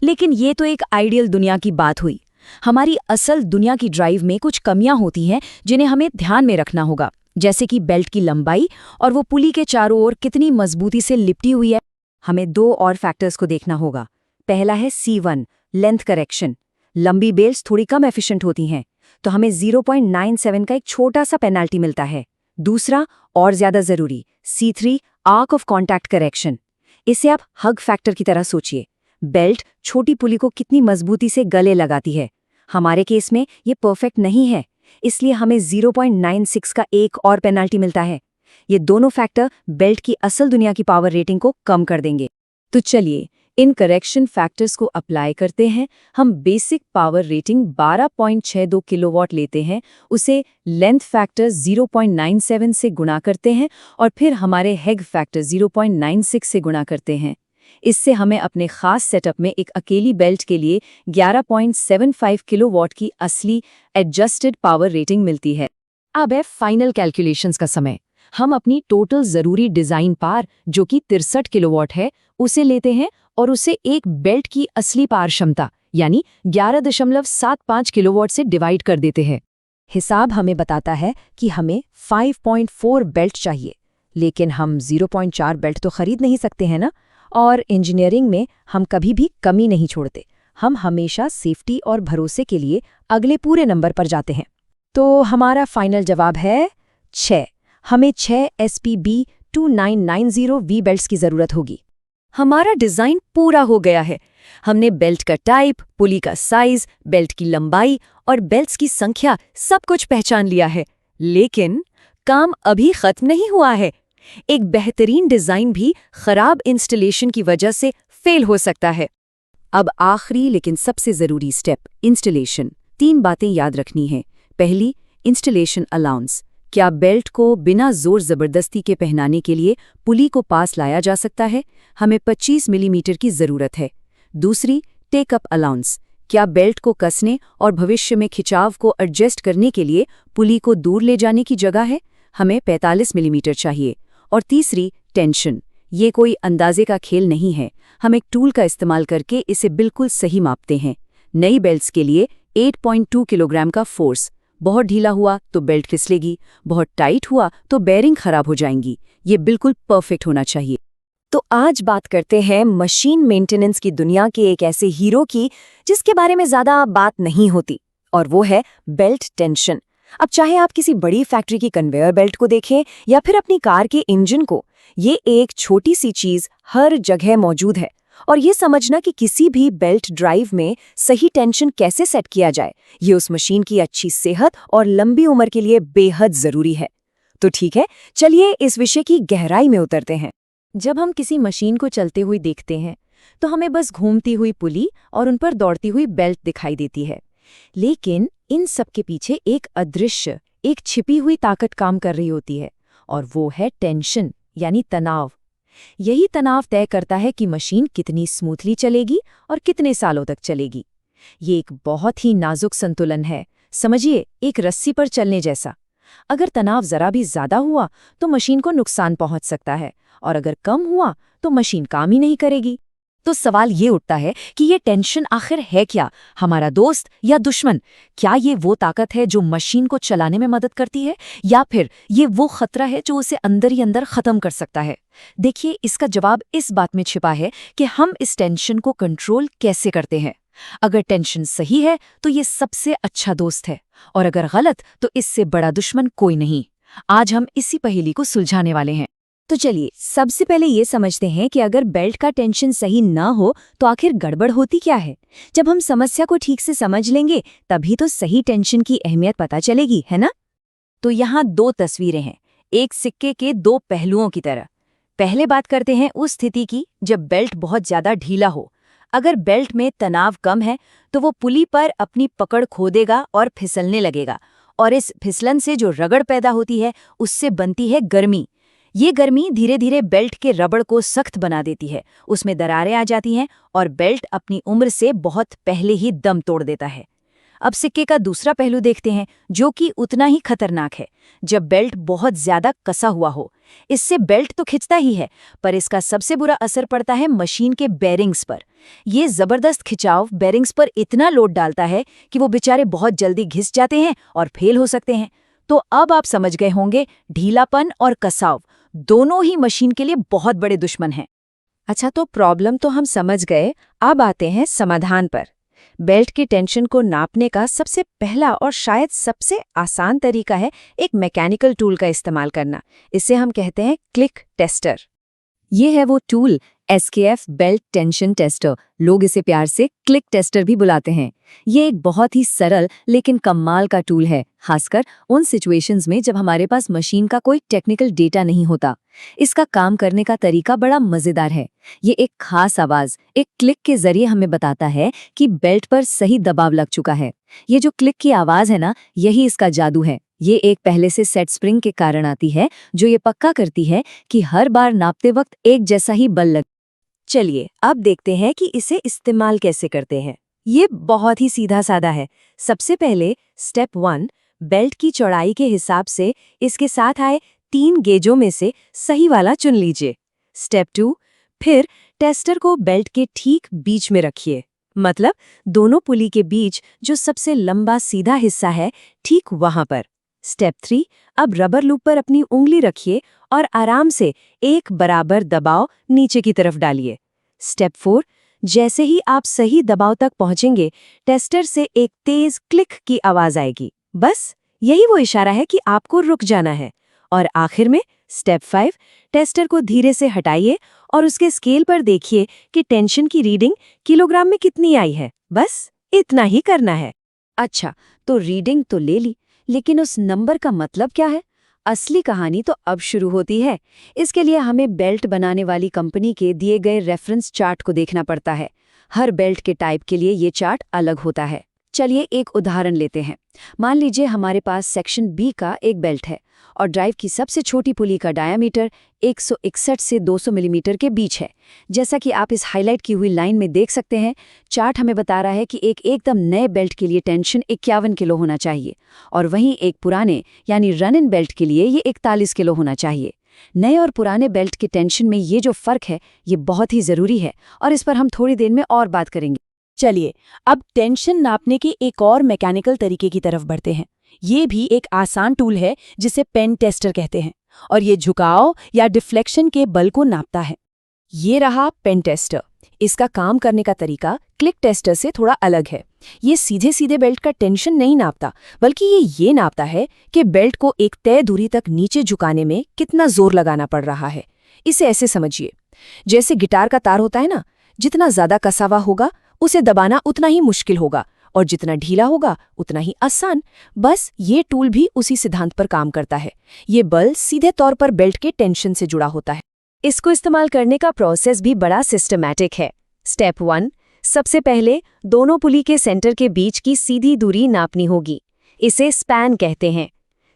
लेकिन ये तो एक आइडियल दुनिया की बात हुई। हमारी असल दुनिया की ड्राइव में कुछ कमियां होती हैं जिन्हें हमें ध्यान में रखना होगा, जैसे कि बेल्ट की लंबाई और वो पुली के चारों ओर कितनी मजबूती से लिपटी हुई है। हमें 2 और फैक्टर्स को देखना होगा। पहला है C1, लेंथ करेक्शन। लंबी बेल्ट्स थोड़ी कम एफिशिएंट होती हैं, तो हमें 0.97 का एक छोटा सा पेनाल्टी मिलता है। दूसरा और ज्यादा जरूरी, C3 arc of contact correction. इसे आप हग फैक्टर की तरह सोचिए। बेल्ट छोटी पुली को कितनी मजबूती से गले लगाती है। हमारे केस में ये परफेक्ट नहीं है, इसलिए हमें 0.96 का एक और पेनाल्टी मिलता है। ये दोनों फैक्टर बेल्ट की असल दुनिया की पावर रेटिंग को कम कर देंगे। तो चलिए इन करेक्शन फैक्टर्स को अप्लाई करते हैं। हम बेसिक पावर रेटिंग 12.62 किलोवाट लेते हैं, उसे लेंथ फैक्टर 0.97 से गुणा करते हैं और फिर हमारे हेग फैक्टर 0.96 से गुणा करते हैं। इससे हमें अपने खास सेटअप में एक अकेली बेल्ट के लिए 11.75 किलोवाट की असली एडजस्टेड पावर रेटिंग मिलती है। अब है फाइनल कैलकुलेशंस का समय। हम अपनी टोटल ज़रूरी डिज़ाइन पार, जो कि 63 किलोवाट है, उसे लेते हैं और उसे एक बेल्ट की असली पार क्षमता यानी 11.75 किलोवाट से डिवाइड कर देते हैं। हिसाब हमें बताता है कि हमें 5.4 बेल्ट चाहिए, लेकिन हम 0.4 बेल्ट तो खरीद नहीं सकते हैं ना। और इंजीनियरिंग में हम कभी भी कमी नहीं छोड़ते। हम हमेशा सेफ्टी और भरोसे के लिए अगले पूरे नंबर पर जाते हैं। तो हमारा फाइनल जवाब है 6। हमें 6 SPB 2990 V बेल्ट्स की जरूरत होगी। हमारा डिजाइन पूरा हो गया है। हमने बेल्ट का टाइप, पुली का साइज, बेल्ट की लंबाई और बेल्ट्स की संख्या सब कुछ पहचान लिया है। लेकिन काम अभी खत्म नहीं हुआ है। एक बेहतरीन डिजाइन भी खराब इंस्टॉलेशन की वजह से फेल हो सकता है। अब आखिरी लेकिन सबसे जरूरी स्टेप, इंस्टॉलेशन। 3 बातें याद रखनी है। पहली, इंस्टॉलेशन अलाउंस। क्या बेल्ट को बिना जोर जबरदस्ती के पहनाने के लिए पुली को पास लाया जा सकता है? हमें 25 मिलीमीटर की जरूरत है। दूसरी, टेकअप अलाउंस। क्या बेल्ट को कसने और भविष्य में खिंचाव को एडजस्ट करने के लिए पुली को दूर ले जाने की जगह है? हमें 45 मिलीमीटर चाहिए। और तीसरी, टेंशन। ये कोई अंदाजे का खेल नहीं है। हम एक टूल का इस्तेमाल करके इसे बिल्कुल सही मापते हैं। नई बेल्ट्स के लिए 8.2 किलोग्राम का फोर्स। बहुत ढीला हुआ तो बेल्ट फिसलेगी, बहुत टाइट हुआ तो बेयरिंग खराब हो जाएंगी। ये बिल्कुल परफेक्ट होना चाहिए। तो आज बात करते हैं मशीन मेंटेनेंस की दुनिया के एक ऐसे हीरो की जिसके बारे में ज्यादा बात नहीं होती, और वो है बेल्ट टेंशन। अब चाहे आप किसी बड़ी फैक्ट्री की कन्वेयर बेल्ट को देखें या फिर अपनी कार के इंजन को, ये एक छोटी सी चीज हर जगह मौजूद है। और ये समझना कि किसी भी बेल्ट ड्राइव में सही टेंशन कैसे सेट किया जाए, ये उस मशीन की अच्छी सेहत और लंबी उम्र के लिए बेहद जरूरी है। तो ठीक है, चलिए इस विषय की गहराई में उतरते हैं। जब हम किसी मशीन को चलते हुए देखते हैं तो हमें बस घूमती हुई पुली और उन पर दौड़ती हुई बेल्ट दिखाई देती है, लेकिन इन सब के पीछे एक अदृश्य, एक छिपी हुई ताकत काम कर रही होती है, और वो है टेंशन यानी तनाव। यही तनाव तय करता है कि मशीन कितनी स्मूथली चलेगी और कितने सालों तक चलेगी। ये एक बहुत ही नाजुक संतुलन है, समझिए एक रस्सी पर चलने जैसा। अगर तनाव जरा भी ज्यादा हुआ तो मशीन को नुकसान पहुंच सकता है, और अगर कम हुआ तो मशीन काम ही नहीं करेगी। तो सवाल ये उठता है कि ये टेंशन आखिर है क्या, हमारा दोस्त या दुश्मन? क्या ये वो ताकत है जो मशीन को चलाने में मदद करती है, या फिर ये वो खतरा है जो उसे अंदर ही अंदर खत्म कर सकता है? देखिए, इसका जवाब इस बात में छिपा है कि हम इस टेंशन को कंट्रोल कैसे करते हैं। अगर टेंशन सही है तो ये सबसे अच्छा दोस्त है, और अगर गलत तो इससे बड़ा दुश्मन कोई नहीं। आज हम इसी पहेली को सुलझाने वाले हैं। तो चलिए सबसे पहले ये समझते हैं कि अगर बेल्ट का टेंशन सही ना हो तो आखिर गड़बड़ होती क्या है। जब हम समस्या को ठीक से समझ लेंगे तभी तो सही टेंशन की अहमियत पता चलेगी, है ना? तो यहाँ 2 तस्वीरें हैं, एक सिक्के के 2 पहलुओं की तरह। पहले बात करते हैं उस स्थिति की जब बेल्ट बहुत ज्यादा ढीला हो। अगर बेल्ट में तनाव कम है तो वो पुली पर अपनी पकड़ खो देगा और फिसलने लगेगा, और इस फिसलन से जो रगड़ पैदा होती है उससे बनती है गर्मी। ये गर्मी धीरे धीरे बेल्ट के रबड़ को सख्त बना देती है, उसमें दरारें आ जाती हैं और बेल्ट अपनी उम्र से बहुत पहले ही दम तोड़ देता है। अब सिक्के का दूसरा पहलू देखते हैं, जो कि उतना ही खतरनाक है, जब बेल्ट बहुत ज्यादा कसा हुआ हो। इससे बेल्ट तो खिंचता ही है, पर इसका सबसे बुरा असर पड़ता है मशीन के बेरिंग्स पर। ये जबरदस्त खिंचाव बेरिंग्स पर इतना लोड डालता है कि वो बेचारे बहुत जल्दी घिस जाते हैं और फेल हो सकते हैं। तो अब आप समझ गए होंगे, ढीलापन और कसाव दोनों ही मशीन के लिए बहुत बड़े दुश्मन हैं। अच्छा, तो प्रॉब्लम तो हम समझ गए, अब आते हैं समाधान पर। बेल्ट की टेंशन को नापने का सबसे पहला और शायद सबसे आसान तरीका है एक मैकेनिकल टूल का इस्तेमाल करना। इसे हम कहते हैं क्लिक टेस्टर। ये है वो tool, SKF belt tension tester. लोग इसे प्यार से क्लिक टेस्टर भी बुलाते हैं। ये एक बहुत ही सरल लेकिन कमाल का टूल है, खासकर उन सिचुएशंस में जब हमारे पास मशीन का कोई टेक्निकल डेटा नहीं होता। इसका काम करने का तरीका बड़ा मजेदार है। ये एक खास आवाज, एक क्लिक के जरिए हमें बताता है कि बेल्ट पर सही दबाव लग चुका है। ये जो क्लिक की आवाज है ना, यही इसका जादू है। ये एक पहले से सेट स्प्रिंग के कारण आती है, जो ये पक्का करती है कि हर बार नापते वक्त एक जैसा ही बल लगे। चलिए अब देखते हैं कि इसे इस्तेमाल कैसे करते हैं। ये बहुत ही सीधा साधा है। सबसे पहले स्टेप 1, बेल्ट की चौड़ाई के हिसाब से इसके साथ आए 3 गेजों में से सही वाला चुन लीजिए। स्टेप 2, फिर टेस्टर को बेल्ट के ठीक बीच में रखिए, मतलब दोनों पुली के बीच जो सबसे लंबा सीधा हिस्सा है, ठीक वहां पर। स्टेप 3, अब रबर लूप पर अपनी उंगली रखिए और आराम से एक बराबर दबाव नीचे की तरफ डालिए। स्टेप 4, जैसे ही आप सही दबाव तक पहुंचेंगे, टेस्टर से एक तेज क्लिक की आवाज आएगी। बस यही वो इशारा है कि आपको रुक जाना है। और आखिर में स्टेप 5, टेस्टर को धीरे से हटाइए और उसके स्केल पर देखिए कि टेंशन की रीडिंग किलोग्राम में कितनी आई है। बस इतना ही करना है। अच्छा, तो रीडिंग तो ले ली, लेकिन उस नंबर का मतलब क्या है? असली कहानी तो अब शुरू होती है। इसके लिए हमें बेल्ट बनाने वाली कंपनी के दिए गए रेफरेंस चार्ट को देखना पड़ता है। हर बेल्ट के टाइप के लिए ये चार्ट अलग होता है। चलिए एक उदाहरण लेते हैं। मान लीजिए हमारे पास सेक्शन बी का एक बेल्ट है और ड्राइव की सबसे छोटी पुली का डायामीटर 161 से 200 मिलीमीटर के बीच है। जैसा कि आप इस हाईलाइट की हुई लाइन में देख सकते हैं, चार्ट हमें बता रहा है कि एक एकदम नए बेल्ट के लिए टेंशन 51 किलो होना चाहिए और वहीं एक पुराने यानी रन इन बेल्ट के लिए ये 41 किलो होना चाहिए। नए और पुराने बेल्ट के टेंशन में ये जो फर्क है, ये बहुत ही जरूरी है और इस पर हम थोड़ी देर में और बात करेंगे। चलिए अब टेंशन नापने के एक और मैकेनिकल तरीके की तरफ बढ़ते हैं। ये भी एक आसान टूल है जिसे पेन टेस्टर कहते हैं और ये झुकाव या डिफ्लेक्शन के बल को नापता है। ये रहा पेन टेस्टर। इसका काम करने का तरीका क्लिक टेस्टर से थोड़ा अलग है। ये सीधे सीधे बेल्ट का टेंशन नहीं नापता, बल्कि ये नापता है कि बेल्ट को एक तय दूरी तक नीचे झुकाने में कितना जोर लगाना पड़ रहा है। इसे ऐसे समझिए, जैसे गिटार का तार होता है ना, जितना ज्यादा कसा हुआ होगा उसे दबाना उतना ही मुश्किल होगा और जितना ढीला होगा उतना ही आसान। बस ये टूल भी उसी सिद्धांत पर काम करता है। ये बल सीधे तौर पर बेल्ट के टेंशन से जुड़ा होता है। इसको इस्तेमाल करने का प्रोसेस भी बड़ा सिस्टमैटिक है। स्टेप 1, सबसे पहले दोनों पुली के सेंटर के बीच की सीधी दूरी नापनी होगी। इसे स्पैन कहते हैं।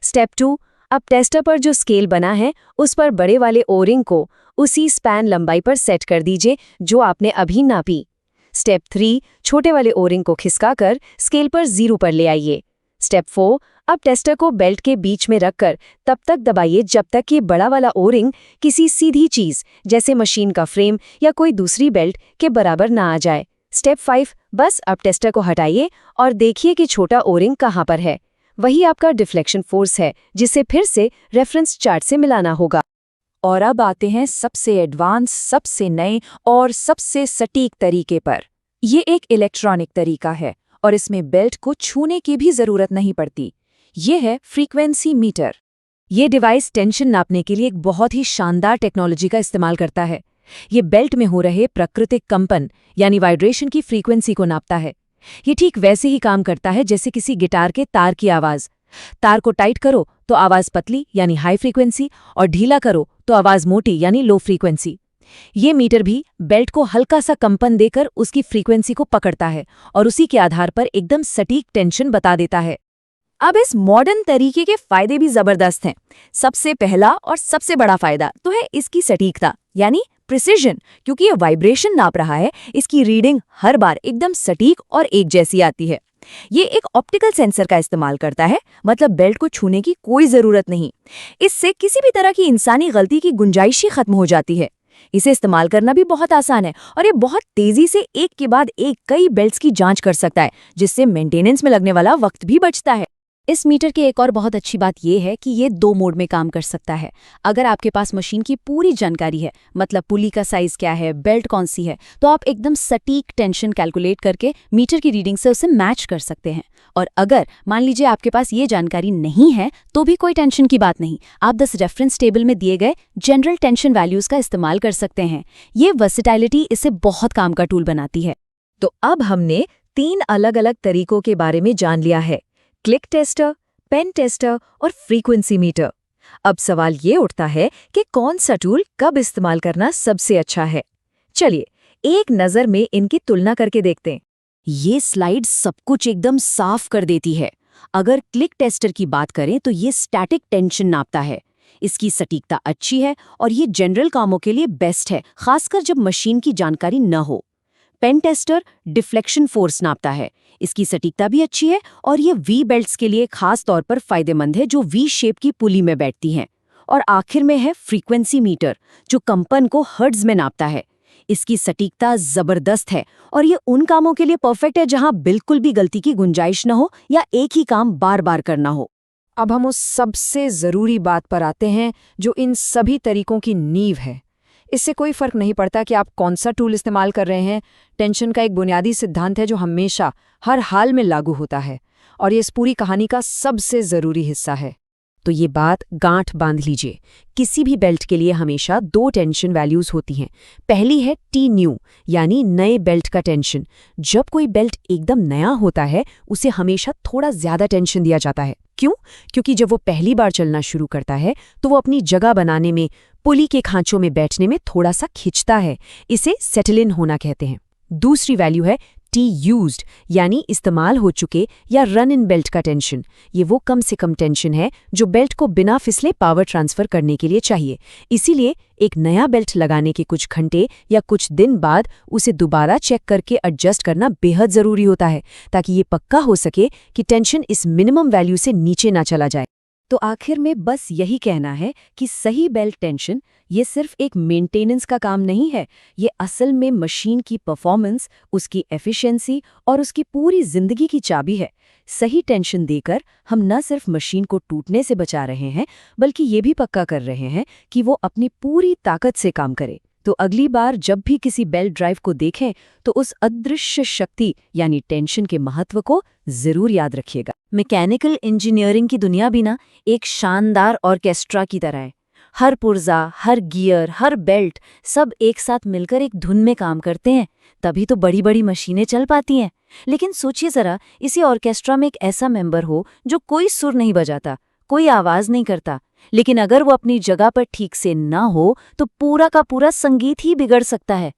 स्टेप 2, अब टेस्टर पर जो स्केल बना है उस पर बड़े वाले ओरिंग को उसी स्पैन लंबाई पर सेट कर दीजिए जो आपने अभी नापी। स्टेप 3, छोटे वाले ओरिंग को खिसकाकर स्केल पर 0 पर ले आइए। स्टेप 4, अब टेस्टर को बेल्ट के बीच में रखकर तब तक दबाइए जब तक कि बड़ा वाला ओरिंग किसी सीधी चीज जैसे मशीन का फ्रेम या कोई दूसरी बेल्ट के बराबर ना आ जाए। स्टेप 5, बस अब टेस्टर को हटाइए और देखिए कि छोटा ओरिंग कहाँ पर है। वही आपका डिफ्लेक्शन फोर्स है जिसे फिर से रेफरेंस चार्ट से मिलाना होगा। और अब आते हैं सबसे एडवांस, सबसे नए और सबसे सटीक तरीके पर। ये एक इलेक्ट्रॉनिक तरीका है और इसमें बेल्ट को छूने की भी जरूरत नहीं पड़ती। ये है फ्रीक्वेंसी मीटर। ये डिवाइस टेंशन नापने के लिए एक बहुत ही शानदार टेक्नोलॉजी का इस्तेमाल करता है। ये बेल्ट में हो रहे प्राकृतिक कंपन यानी वाइब्रेशन की फ्रीक्वेंसी को नापता है। ये ठीक वैसे ही काम करता है जैसे किसी गिटार के तार की आवाज। तार को टाइट करो तो आवाज पतली यानी हाई फ्रीक्वेंसी और ढीला करो तो आवाज मोटी यानी लो फ्रीक्वेंसी। ये मीटर भी बेल्ट को हल्का सा कंपन देकर उसकी फ्रीक्वेंसी को पकड़ता है और उसी के आधार पर एकदम सटीक टेंशन बता देता है। अब इस मॉडर्न तरीके के फायदे भी जबरदस्त हैं। सबसे पहला और सबसे बड़ा फायदा तो है इसकी सटीकता यानी प्रिसिजन। क्योंकि ये वाइब्रेशन नाप रहा है, इसकी रीडिंग हर बार एकदम सटीक और एक जैसी आती है। ये एक ऑप्टिकल सेंसर का इस्तेमाल करता है, मतलब बेल्ट को छूने की कोई जरूरत नहीं। इससे किसी भी तरह की इंसानी गलती की गुंजाइश ही खत्म हो जाती है। इसे इस्तेमाल करना भी बहुत आसान है और ये बहुत तेजी से एक के बाद एक कई बेल्ट्स की जांच कर सकता है, जिससे मेंटेनेंस में लगने वाला वक्त भी बचता है। इस मीटर की एक और बहुत अच्छी बात यह है कि ये 2 मोड में काम कर सकता है। अगर आपके पास मशीन की पूरी जानकारी है, मतलब पुली का साइज क्या है, बेल्ट कौन सी है, तो आप एकदम सटीक टेंशन कैलकुलेट करके मीटर की रीडिंग से उसे मैच कर सकते हैं। और अगर मान लीजिए आपके पास ये जानकारी नहीं है तो भी कोई टेंशन की बात नहीं, आप 10 रेफरेंस टेबल में दिए गए जनरल टेंशन वैल्यूज का इस्तेमाल कर सकते हैं। ये वर्सेटाइलिटी इसे बहुत काम का टूल बनाती है। तो अब हमने 3 अलग-अलग तरीकों के बारे में जान लिया है, क्लिक टेस्टर, पेन टेस्टर और फ्रीक्वेंसी मीटर। अब सवाल ये उठता है कि कौन सा टूल कब इस्तेमाल करना सबसे अच्छा है। चलिए एक नज़र में इनकी तुलना करके देखते हैं। ये स्लाइड सब कुछ एकदम साफ कर देती है। अगर क्लिक टेस्टर की बात करें तो ये स्टैटिक टेंशन नापता है। इसकी सटीकता अच्छी है और ये जनरल कामों के लिए बेस्ट है, खासकर जब मशीन की जानकारी न हो। पेन टेस्टर डिफ्लेक्शन फोर्स नापता है। इसकी सटीकता भी अच्छी है और ये वी बेल्ट्स के लिए खास तौर पर फायदेमंद है जो वी शेप की पुली में बैठती हैं। और आखिर में है फ्रीक्वेंसी मीटर, जो कंपन को हर्ट्ज में नापता है। इसकी सटीकता जबरदस्त है और ये उन कामों के लिए परफेक्ट है जहां बिल्कुल भी गलती की गुंजाइश न हो या एक ही काम बार बार करना हो। अब हम उस सबसे ज़रूरी बात पर आते हैं जो इन सभी तरीकों की नींव है। इससे कोई फर्क नहीं पड़ता कि आप कौन सा टूल इस्तेमाल कर रहे हैं, टेंशन का एक बुनियादी सिद्धांत है जो हमेशा हर हाल में लागू होता है और ये इस पूरी कहानी का सबसे ज़रूरी हिस्सा है। तो ये बात गांठ बांध लीजिए, किसी भी बेल्ट के लिए हमेशा 2 टेंशन वैल्यूज होती हैं। पहली है टी न्यू, यानी नए बेल्ट का टेंशन। जब कोई बेल्ट एकदम नया होता है उसे हमेशा थोड़ा ज्यादा टेंशन दिया जाता है। क्यों? क्योंकि जब वो पहली बार चलना शुरू करता है तो वो अपनी जगह बनाने में, पुली के खांचों में बैठने में थोड़ा सा खिंचता है। इसे सेटल इन होना कहते हैं। दूसरी वैल्यू है टी यूज्ड, यानी इस्तेमाल हो चुके या रन इन बेल्ट का टेंशन। ये वो कम से कम टेंशन है जो बेल्ट को बिना फिसले पावर ट्रांसफर करने के लिए चाहिए। इसीलिए एक नया बेल्ट लगाने के कुछ घंटे या कुछ दिन बाद उसे दोबारा चेक करके एडजस्ट करना बेहद ज़रूरी होता है, ताकि ये पक्का हो सके कि टेंशन इस मिनिमम वैल्यू से नीचे ना चला जाए। तो आखिर में बस यही कहना है कि सही बेल्ट टेंशन ये सिर्फ एक मेंटेनेंस का काम नहीं है, ये असल में मशीन की परफॉर्मेंस, उसकी एफिशिएंसी और उसकी पूरी जिंदगी की चाबी है। सही टेंशन देकर हम न सिर्फ मशीन को टूटने से बचा रहे हैं, बल्कि ये भी पक्का कर रहे हैं कि वो अपनी पूरी ताकत से काम करे। तो अगली बार जब भी किसी बेल्ट ड्राइव को देखें तो उस अदृश्य शक्ति यानी टेंशन के महत्व को जरूर याद रखिएगा। मैकेनिकल इंजीनियरिंग की दुनिया भी ना एक शानदार ऑर्केस्ट्रा की तरह है। हर पुर्जा, हर गियर, हर बेल्ट सब एक साथ मिलकर एक धुन में काम करते हैं, तभी तो बड़ी बड़ी मशीनें चल पाती हैं। लेकिन सोचिए जरा, इसी ऑर्केस्ट्रा में एक ऐसा मेंबर हो जो कोई सुर नहीं बजाता, कोई आवाज नहीं करता, लेकिन अगर वो अपनी जगह पर ठीक से ना हो तो पूरा का पूरा संगीत ही बिगड़ सकता है।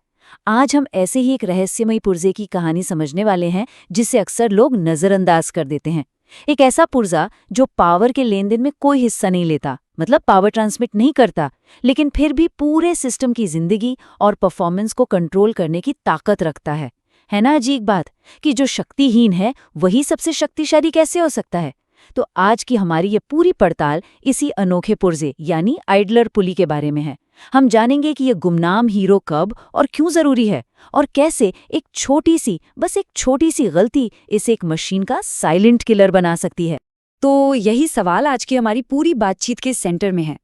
आज हम ऐसे ही एक रहस्यमयी पुर्जे की कहानी समझने वाले हैं जिसे अक्सर लोग नजरअंदाज कर देते हैं। एक ऐसा पुर्जा जो पावर के लेन देन में कोई हिस्सा नहीं लेता, मतलब पावर ट्रांसमिट नहीं करता, लेकिन फिर भी पूरे सिस्टम की जिंदगी और परफॉर्मेंस को कंट्रोल करने की ताकत रखता है। है ना अजीब बात कि जो शक्तिहीन है वही सबसे शक्तिशाली कैसे हो सकता है? तो आज की हमारी ये पूरी पड़ताल इसी अनोखे पुर्जे यानी आइडलर पुली के बारे में है। हम जानेंगे कि ये गुमनाम हीरो कब और क्यों जरूरी है, और कैसे एक छोटी सी गलती इसे एक मशीन का साइलेंट किलर बना सकती है। तो यही सवाल आज की हमारी पूरी बातचीत के सेंटर में है।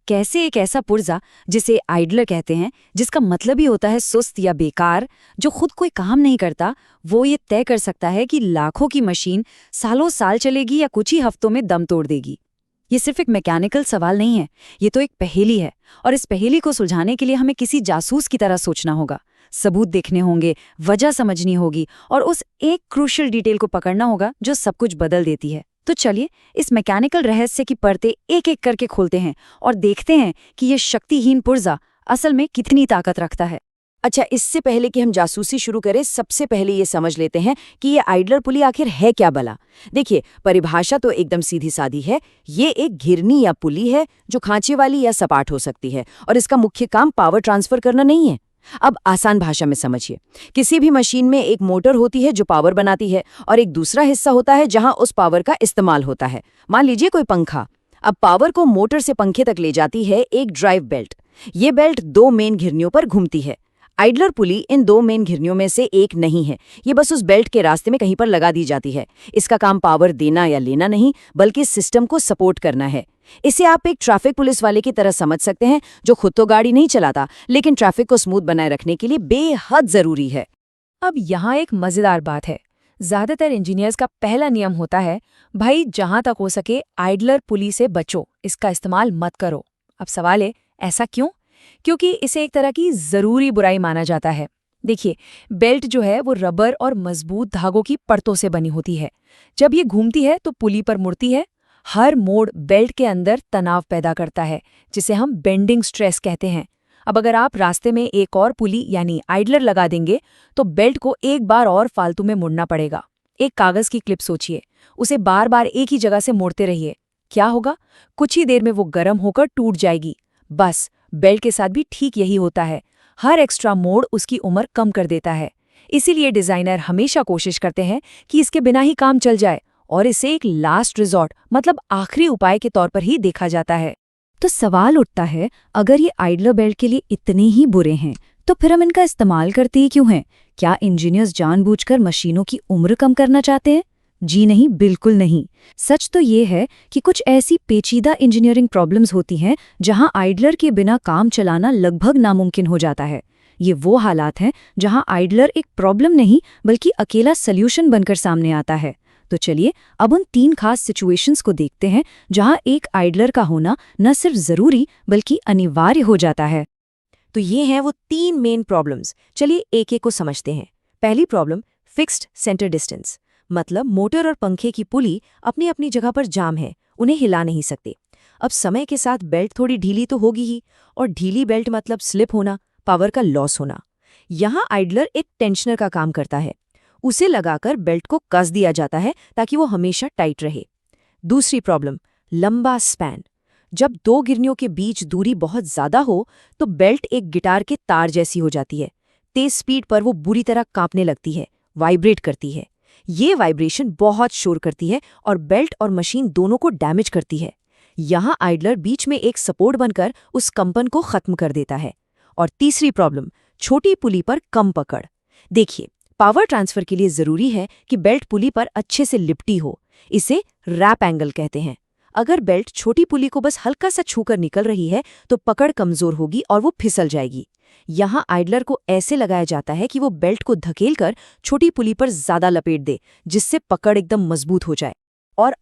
कैसे एक ऐसा पुर्जा जिसे आइडलर कहते हैं, जिसका मतलब ही होता है सुस्त या बेकार, जो खुद कोई काम नहीं करता, वो ये तय कर सकता है कि लाखों की मशीन सालों साल चलेगी या कुछ ही हफ्तों में दम तोड़ देगी। ये सिर्फ एक मैकेनिकल सवाल नहीं है, ये तो एक पहेली है, और इस पहेली को सुलझाने के लिए हमें किसी जासूस की तरह सोचना होगा, सबूत देखने होंगे, वजह समझनी होगी और उस एक क्रूशियल डिटेल को पकड़ना होगा जो सब कुछ बदल देती है। तो चलिए इस मैकेनिकल रहस्य की परतें एक एक करके खोलते हैं और देखते हैं कि ये शक्तिहीन पुर्जा असल में कितनी ताकत रखता है। अच्छा, इससे पहले कि हम जासूसी शुरू करें, सबसे पहले ये समझ लेते हैं कि ये आइडलर पुली आखिर है क्या भला। देखिए, परिभाषा तो एकदम सीधी सादी है। ये एक घिरनी या पुली है जो खांचे वाली या सपाट हो सकती है, और इसका मुख्य काम पावर ट्रांसफर करना नहीं है। अब आसान भाषा में समझिए, किसी भी मशीन में एक मोटर होती है जो पावर बनाती है, और एक दूसरा हिस्सा होता है जहां उस पावर का इस्तेमाल होता है। मान लीजिए कोई पंखा। अब पावर को मोटर से पंखे तक ले जाती है एक ड्राइव बेल्ट। ये बेल्ट 2 मेन घिरनियों पर घूमती है। आइडलर पुली इन दो मेन घिरनियों में से एक नहीं है, ये बस उस बेल्ट के रास्ते में कहीं पर लगा दी जाती है। इसका काम पावर देना या लेना नहीं, बल्कि सिस्टम को सपोर्ट करना है। इसे आप एक ट्रैफिक पुलिस वाले की तरह समझ सकते हैं, जो खुद तो गाड़ी नहीं चलाता, लेकिन ट्रैफिक को स्मूथ बनाए रखने के लिए बेहद जरूरी है। अब यहाँ एक मजेदार बात है। ज्यादातर इंजीनियर्स का पहला नियम होता है, भाई जहां तक हो सके आइडलर पुली से बचो, इसका इस्तेमाल मत करो। अब सवाल है, ऐसा क्यों? क्योंकि इसे एक तरह की जरूरी बुराई माना जाता है। देखिए, बेल्ट जो है वो रबर और मजबूत धागों की परतों से बनी होती है। जब ये घूमती है तो पुली पर मुड़ती है। हर मोड़ बेल्ट के अंदर तनाव पैदा करता है, जिसे हम बेंडिंग स्ट्रेस कहते हैं। अब अगर आप रास्ते में एक और पुली यानी आइडलर लगा देंगे तो बेल्ट को एक बार और फालतू में मुड़ना पड़ेगा। एक कागज की क्लिप सोचिए, उसे बार बार एक ही जगह से मोड़ते रहिए। क्या होगा? कुछ ही देर में वो गर्म होकर टूट जाएगी। बस बेल्ट के साथ भी ठीक यही होता है। हर एक्स्ट्रा मोड़ उसकी उम्र कम कर देता है। इसीलिए डिजाइनर हमेशा कोशिश करते हैं कि इसके बिना ही काम चल जाए, और इसे एक लास्ट रिजॉर्ट मतलब आखिरी उपाय के तौर पर ही देखा जाता है। तो सवाल उठता है, अगर ये आइडलर बेल्ट के लिए इतने ही बुरे हैं, तो फिर हम इनका इस्तेमाल करते ही क्यों हैं? क्या इंजीनियर्स जानबूझकर मशीनों की उम्र कम करना चाहते हैं? जी नहीं, बिल्कुल नहीं। सच तो ये है कि कुछ ऐसी पेचीदा इंजीनियरिंग प्रॉब्लम्स होती हैं जहां आइडलर के बिना काम चलाना लगभग नामुमकिन हो जाता है। ये वो हालात हैं जहां आइडलर एक प्रॉब्लम नहीं बल्कि अकेला सल्यूशन बनकर सामने आता है। तो चलिए अब उन 3 खास सिचुएशंस को देखते हैं जहां एक आइडलर का होना न सिर्फ जरूरी बल्कि अनिवार्य हो जाता है। तो ये हैं वो 3 मेन प्रॉब्लम्स। चलिए एक एक को समझते हैं। पहली प्रॉब्लम, फिक्स्ड सेंटर डिस्टेंस, मतलब मोटर और पंखे की पुली अपनी अपनी जगह पर जाम है, उन्हें हिला नहीं सकते। अब समय के साथ बेल्ट थोड़ी ढीली तो होगी ही, और ढीली बेल्ट मतलब स्लिप होना, पावर का लॉस होना। यहाँ आइडलर एक टेंशनर का काम करता है। उसे लगाकर बेल्ट को कस दिया जाता है ताकि वो हमेशा टाइट रहे। दूसरी प्रॉब्लम, लंबा स्पैन। जब 2 गिरनियों के बीच दूरी बहुत ज्यादा हो तो बेल्ट एक गिटार के तार जैसी हो जाती है। तेज स्पीड पर वो बुरी तरह कांपने लगती है, वाइब्रेट करती है। ये वाइब्रेशन बहुत शोर करती है और बेल्ट और मशीन दोनों को डैमेज करती है। यहाँ आइडलर बीच में एक सपोर्ट बनकर उस कंपन को खत्म कर देता है। और तीसरी प्रॉब्लम, छोटी पुली पर कम पकड़। देखिए, पावर ट्रांसफर के लिए जरूरी है कि बेल्ट पुली पर अच्छे से लिपटी हो। इसे रैप एंगल कहते हैं। अगर बेल्ट छोटी पुली को बस हल्का सा छूकर निकल रही है तो पकड़ कमजोर होगी और वो फिसल जाएगी। यहाँ आइडलर को ऐसे लगाया जाता है कि वो बेल्ट को धकेलकर छोटी पुली पर ज्यादा लपेट दे, जिससे पकड़ एकदम मजबूत हो जाए। और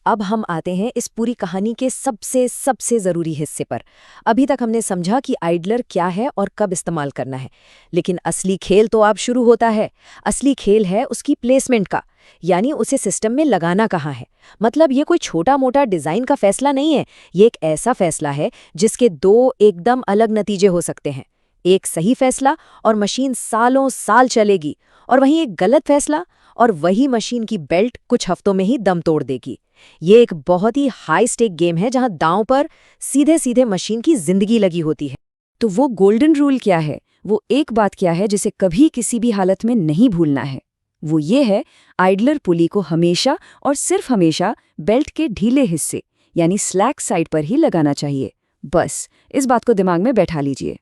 अब हम आते हैं इस पूरी कहानी के सबसे जरूरी हिस्से पर। अभी तक हमने समझा कि आइडलर क्या है और कब इस्तेमाल करना है, लेकिन असली खेल तो अब शुरू होता है। असली खेल है उसकी प्लेसमेंट का, यानी उसे सिस्टम में लगाना कहाँ है। मतलब ये कोई छोटा मोटा डिजाइन का फैसला नहीं है, ये एक ऐसा फैसला है जिसके 2 एकदम अलग नतीजे हो सकते हैं। एक सही फैसला और मशीन सालों साल चलेगी, और वहीं एक गलत फैसला और वही मशीन की बेल्ट कुछ हफ्तों में ही दम तोड़ देगी। ये एक बहुत ही हाई स्टेक गेम है जहां दांव पर सीधे सीधे मशीन की जिंदगी लगी होती है। तो वो गोल्डन रूल क्या है, वो एक बात क्या है जिसे कभी किसी भी हालत में नहीं भूलना है? वो ये है, आइडलर पुली को हमेशा और सिर्फ हमेशा बेल्ट के ढीले हिस्से यानी स्लैक साइड पर ही लगाना चाहिए। बस इस बात को दिमाग में बैठा लीजिए।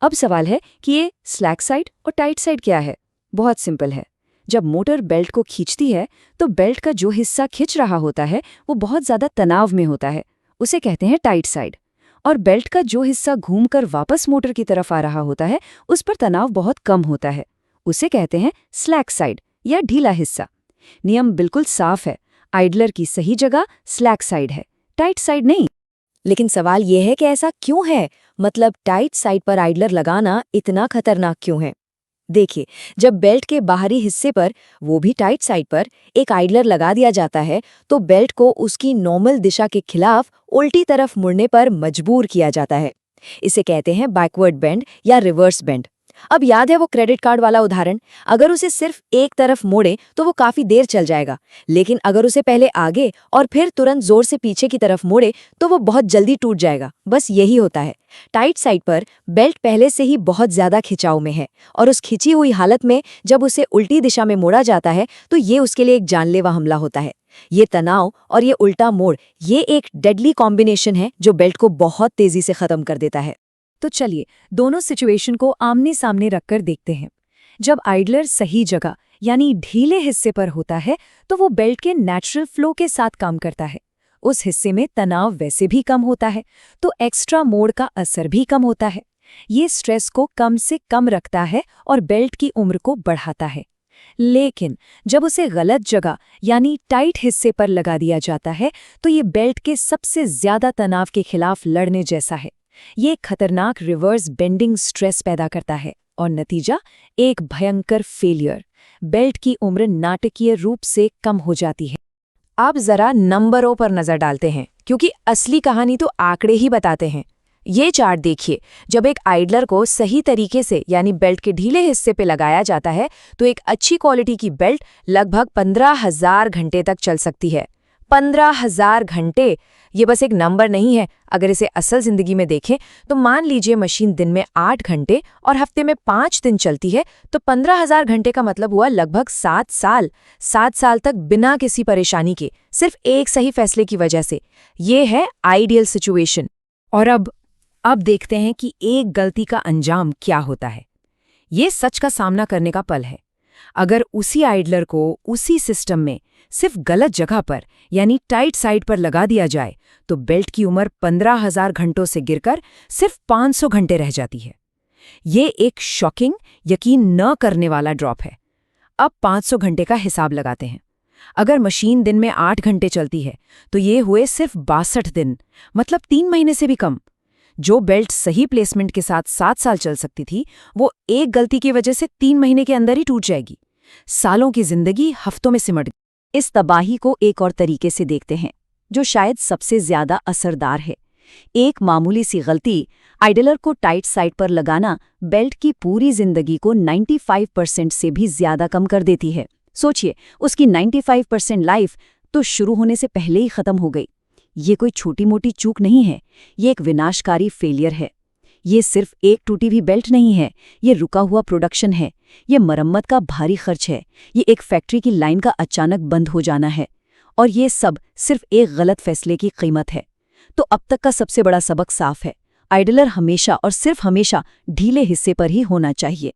अब सवाल है कि ये स्लैक साइड और टाइट साइड क्या है? बहुत सिंपल है। जब मोटर बेल्ट को खींचती है तो बेल्ट का जो हिस्सा खिंच रहा होता है वो बहुत ज्यादा तनाव में होता है, उसे कहते हैं टाइट साइड। और बेल्ट का जो हिस्सा घूमकर वापस मोटर की तरफ आ रहा होता है उस पर तनाव बहुत कम होता है, उसे कहते हैं स्लैक साइड या ढीला हिस्सा। नियम बिल्कुल साफ है, आइडलर की सही जगह स्लैक साइड है, टाइट साइड नहीं। लेकिन सवाल यह है कि ऐसा क्यों है? मतलब टाइट साइड पर आइडलर लगाना इतना खतरनाक क्यों है? देखिए, जब बेल्ट के बाहरी हिस्से पर, वो भी टाइट साइड पर, एक आइडलर लगा दिया जाता है तो बेल्ट को उसकी नॉर्मल दिशा के खिलाफ उल्टी तरफ मुड़ने पर मजबूर किया जाता है। इसे कहते हैं बैकवर्ड बेंड या रिवर्स बेंड। अब याद है वो क्रेडिट कार्ड वाला उदाहरण? अगर उसे सिर्फ एक तरफ मोड़े तो वो काफी देर चल जाएगा, लेकिन अगर उसे पहले आगे और फिर तुरंत जोर से पीछे की तरफ मोड़े तो वो बहुत जल्दी टूट जाएगा। बस यही होता है। टाइट साइड पर बेल्ट पहले से ही बहुत ज्यादा खिंचाव में है, और उस खिंची हुई हालत में जब उसे उल्टी दिशा में मोड़ा जाता है तो ये उसके लिए एक जानलेवा हमला होता है। ये तनाव और ये उल्टा मोड़, ये एक डेडली कॉम्बिनेशन है जो बेल्ट को बहुत तेजी से खत्म कर देता है। तो चलिए दोनों सिचुएशन को आमने सामने रखकर देखते हैं। जब आइडलर सही जगह यानी ढीले हिस्से पर होता है तो वो बेल्ट के नेचुरल फ्लो के साथ काम करता है। उस हिस्से में तनाव वैसे भी कम होता है, तो एक्स्ट्रा मोड का असर भी कम होता है। ये स्ट्रेस को कम से कम रखता है और बेल्ट की उम्र को बढ़ाता है। लेकिन जब उसे गलत जगह यानी टाइट हिस्से पर लगा दिया जाता है तो ये बेल्ट के सबसे ज्यादा तनाव के खिलाफ लड़ने जैसा है। ये एक खतरनाक रिवर्स बेंडिंग स्ट्रेस पैदा करता है और नतीजा एक भयंकर फेलियर। बेल्ट की उम्र नाटकीय रूप से कम हो जाती है। अब जरा नंबरों पर नजर डालते हैं, क्योंकि असली कहानी तो आंकड़े ही बताते हैं। ये चार्ट देखिए, जब एक आइडलर को सही तरीके से यानी बेल्ट के ढीले हिस्से पे लगाया जाता है तो एक अच्छी क्वालिटी की बेल्ट लगभग 15,000 घंटे तक चल सकती है। 15,000 घंटे ये बस एक नंबर नहीं है। अगर इसे असल जिंदगी में देखें तो मान लीजिए मशीन दिन में 8 घंटे और हफ्ते में 5 दिन चलती है, तो 15,000 घंटे का मतलब हुआ लगभग 7 साल। 7 साल तक बिना किसी परेशानी के, सिर्फ एक सही फैसले की वजह से। ये है आइडियल सिचुएशन। और अब देखते हैं कि एक गलती का अंजाम क्या होता है। ये सच का सामना करने का पल है। अगर उसी आइडलर को उसी सिस्टम में सिर्फ गलत जगह पर यानी टाइट साइड पर लगा दिया जाए तो बेल्ट की उम्र 15,000 घंटों से गिरकर सिर्फ 500 घंटे रह जाती है। ये एक शॉकिंग, यकीन न करने वाला ड्रॉप है। अब 500 घंटे का हिसाब लगाते हैं। अगर मशीन दिन में 8 घंटे चलती है तो ये हुए सिर्फ 62 दिन, मतलब 3 महीने से भी कम। जो बेल्ट सही प्लेसमेंट के साथ 7 साल चल सकती थी, वो एक गलती की वजह से 3 महीने के अंदर ही टूट जाएगी। सालों की जिंदगी हफ्तों में सिमट गई। इस तबाही को एक और तरीके से देखते हैं, जो शायद सबसे ज्यादा असरदार है। एक मामूली सी गलती, आइडलर को टाइट साइड पर लगाना, बेल्ट की पूरी जिंदगी को 95% से भी ज्यादा कम कर देती है। सोचिए, उसकी 95% लाइफ तो शुरू होने से पहले ही खत्म हो गई। ये कोई छोटी मोटी चूक नहीं है, ये एक विनाशकारी फेलियर है। ये सिर्फ एक टूटी हुई बेल्ट नहीं है, ये रुका हुआ प्रोडक्शन है, ये मरम्मत का भारी खर्च है, ये एक फैक्ट्री की लाइन का अचानक बंद हो जाना है, और ये सब सिर्फ एक गलत फैसले की कीमत है। तो अब तक का सबसे बड़ा सबक साफ है, आइडलर हमेशा और सिर्फ हमेशा ढीले हिस्से पर ही होना चाहिए।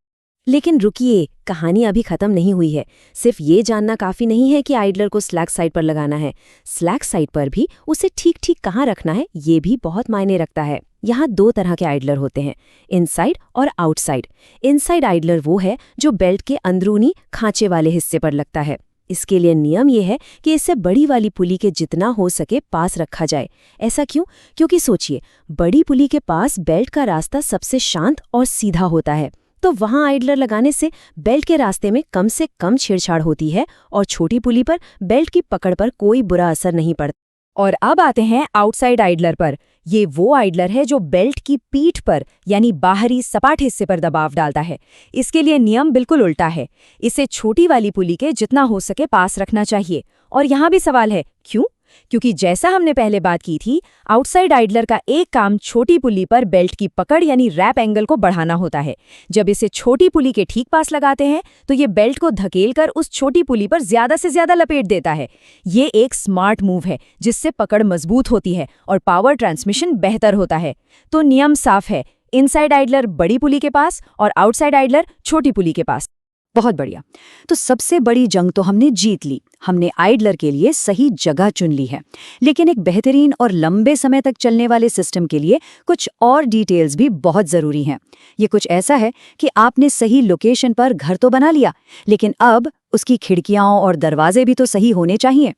लेकिन रुकिए, कहानी अभी खत्म नहीं हुई है। सिर्फ ये जानना काफी नहीं है कि आइडलर को स्लैक साइड पर लगाना है। स्लैक साइड पर भी उसे ठीक ठीक कहाँ रखना है, ये भी बहुत मायने रखता है। यहाँ 2 तरह के आइडलर होते हैं, इनसाइड और आउटसाइड। इनसाइड आइडलर वो है जो बेल्ट के अंदरूनी खांचे वाले हिस्से पर लगता है। इसके लिए नियम ये है कि इसे बड़ी वाली पुली के जितना हो सके पास रखा जाए। ऐसा क्यों? क्योंकि सोचिए, बड़ी पुली के पास बेल्ट का रास्ता सबसे शांत और सीधा होता है, तो वहां आइडलर लगाने से बेल्ट के रास्ते में कम से कम छेड़छाड़ होती है और छोटी पुली पर बेल्ट की पकड़ पर कोई बुरा असर नहीं पड़ता। और अब आते हैं आउटसाइड आइडलर पर। ये वो आइडलर है जो बेल्ट की पीठ पर यानी बाहरी सपाट हिस्से पर दबाव डालता है। इसके लिए नियम बिल्कुल उल्टा है, इसे छोटी वाली पुली के जितना हो सके पास रखना चाहिए। और यहाँ भी सवाल है, क्यों? क्योंकि जैसा हमने पहले बात की थी, आउटसाइड आइडलर का एक काम छोटी पुली पर बेल्ट की पकड़ यानी रैप एंगल को बढ़ाना होता है। जब इसे छोटी पुली के ठीक पास लगाते हैं तो ये बेल्ट को धकेलकर उस छोटी पुली पर ज्यादा से ज्यादा लपेट देता है। ये एक स्मार्ट मूव है जिससे पकड़ मजबूत होती है और पावर ट्रांसमिशन बेहतर होता है। तो नियम साफ है, इनसाइड आइडलर बड़ी पुली के पास और आउटसाइड आइडलर छोटी पुली के पास। बहुत बढ़िया। तो सबसे बड़ी जंग तो हमने जीत ली। हमने आइडलर के लिए सही जगह चुन ली है। लेकिन एक बेहतरीन और लंबे समय तक चलने वाले सिस्टम के लिए कुछ और डिटेल्स भी बहुत ज़रूरी हैं। ये कुछ ऐसा है कि आपने सही लोकेशन पर घर तो बना लिया, लेकिन अब उसकी खिड़कियां और दरवाजे भी तो सही होने चाहिए।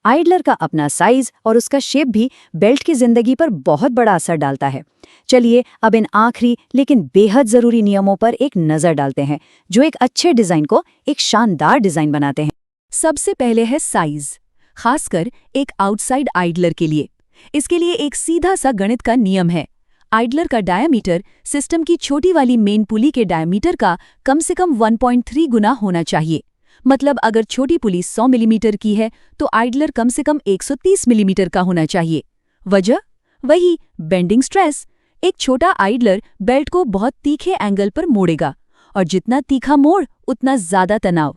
आइडलर का अपना साइज और उसका शेप भी बेल्ट की जिंदगी पर बहुत बड़ा असर डालता है। चलिए अब इन आखिरी लेकिन बेहद जरूरी नियमों पर एक नजर डालते हैं, जो एक अच्छे डिजाइन को एक शानदार डिजाइन बनाते हैं। सबसे पहले है साइज, खासकर एक आउटसाइड आइडलर के लिए। इसके लिए एक सीधा सा गणित का नियम है। आइडलर का डायामीटर सिस्टम की छोटी वाली मेन पुली के डायामीटर का कम से कम 1.3 गुना होना चाहिए। मतलब अगर छोटी पुली 100 मिलीमीटर की है तो आइडलर कम से कम 130 मिलीमीटर का होना चाहिए। वजह? वही बेंडिंग स्ट्रेस। एक छोटा आइडलर बेल्ट को बहुत तीखे एंगल पर मोड़ेगा, और जितना तीखा मोड़ उतना ज्यादा तनाव।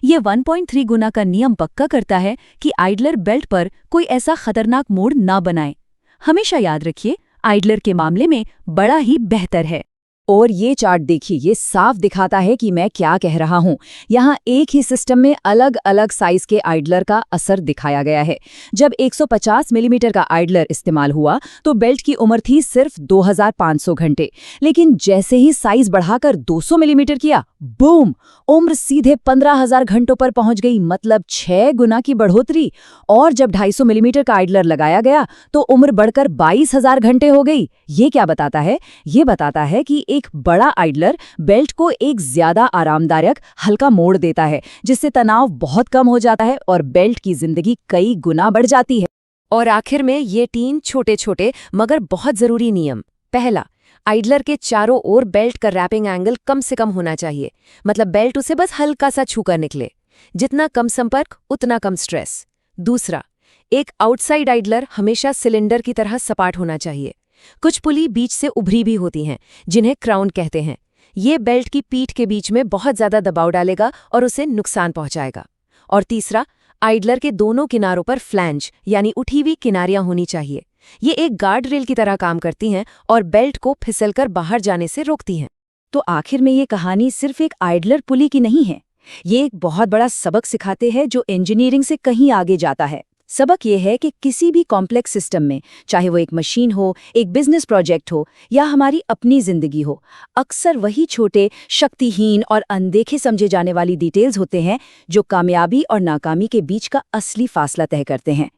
ये 1.3 गुना का नियम पक्का करता है कि आइडलर बेल्ट पर कोई ऐसा खतरनाक मोड़ ना बनाए। हमेशा याद रखिए, आइडलर के मामले में बड़ा ही बेहतर है। और ये चार्ट देखिए, ये साफ दिखाता है कि मैं क्या कह रहा हूँ। यहाँ एक ही सिस्टम में अलग अलग साइज के आइडलर का असर दिखाया गया है। जब 150 मिलीमीटर का आइडलर इस्तेमाल हुआ तो बेल्ट की उम्र थी सिर्फ 2500 घंटे, लेकिन जैसे ही साइज बढ़ाकर 200 मिलीमीटर किया, बूम, उम्र सीधे 15,000 घंटों पर पहुंच गई, मतलब 6 गुना की बढ़ोतरी। और जब 250 मिलीमीटर का आइडलर लगाया गया तो उम्र बढ़कर 22,000 घंटे हो गई। ये क्या बताता है? ये बताता है कि एक बड़ा आइडलर बेल्ट को एक ज्यादा आरामदायक हल्का मोड़ देता है, जिससे तनाव बहुत कम हो जाता है और बेल्ट की जिंदगी कई गुना बढ़ जाती है। और आखिर में ये 3 छोटे-छोटे मगर बहुत जरूरी नियम। पहला, आइडलर के चारों ओर बेल्ट का रैपिंग एंगल कम से कम होना चाहिए, मतलब बेल्ट उसे बस हल्का सा छूकर निकले। जितना कम संपर्क उतना कम स्ट्रेस। दूसरा, एक आउटसाइड आइडलर हमेशा सिलेंडर की तरह सपाट होना चाहिए। कुछ पुली बीच से उभरी भी होती हैं, जिन्हें क्राउन कहते हैं। ये बेल्ट की पीठ के बीच में बहुत ज्यादा दबाव डालेगा और उसे नुकसान पहुंचाएगा। और तीसरा, आइडलर के दोनों किनारों पर फ्लैंज यानी उठी हुई किनारियां होनी चाहिए। ये एक गार्ड रेल की तरह काम करती हैं और बेल्ट को फिसलकर बाहर जाने से रोकती हैं। तो आखिर में ये कहानी सिर्फ एक आइडलर पुली की नहीं है। ये एक बहुत बड़ा सबक सिखाते हैं जो इंजीनियरिंग से कहीं आगे जाता है। सबक ये है कि किसी भी कॉम्प्लेक्स सिस्टम में, चाहे वो एक मशीन हो, एक बिजनेस प्रोजेक्ट हो या हमारी अपनी जिंदगी हो, अक्सर वही छोटे, शक्तिहीन और अनदेखे समझे जाने वाली डिटेल्स होते हैं जो कामयाबी और नाकामी के बीच का असली फासला तय करते हैं।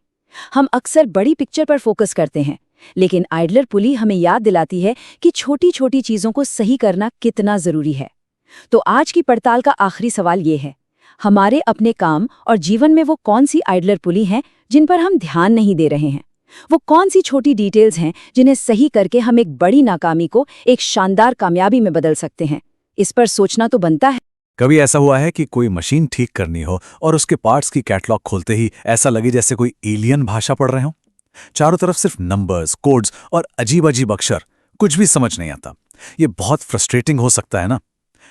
हम अक्सर बड़ी पिक्चर पर फोकस करते हैं, लेकिन आइडलर पुली हमें याद दिलाती है कि छोटी छोटी चीजों को सही करना कितना जरूरी है। तो आज की पड़ताल का आखिरी सवाल ये है, हमारे अपने काम और जीवन में वो कौन सी आइडलर पुली हैं जिन पर हम ध्यान नहीं दे रहे हैं? वो कौन सी छोटी डिटेल्स हैं जिन्हें सही करके हम एक बड़ी नाकामी को एक शानदार कामयाबी में बदल सकते हैं? इस पर सोचना तो बनता है। कभी ऐसा हुआ है कि कोई मशीन ठीक करनी हो और उसके पार्ट्स की कैटलॉग खोलते ही ऐसा लगे जैसे कोई एलियन भाषा पढ़ रहे हो? चारों तरफ सिर्फ नंबर्स, कोड्स और अजीब अजीब अक्षर, कुछ भी समझ नहीं आता। ये बहुत फ्रस्ट्रेटिंग हो सकता है ना?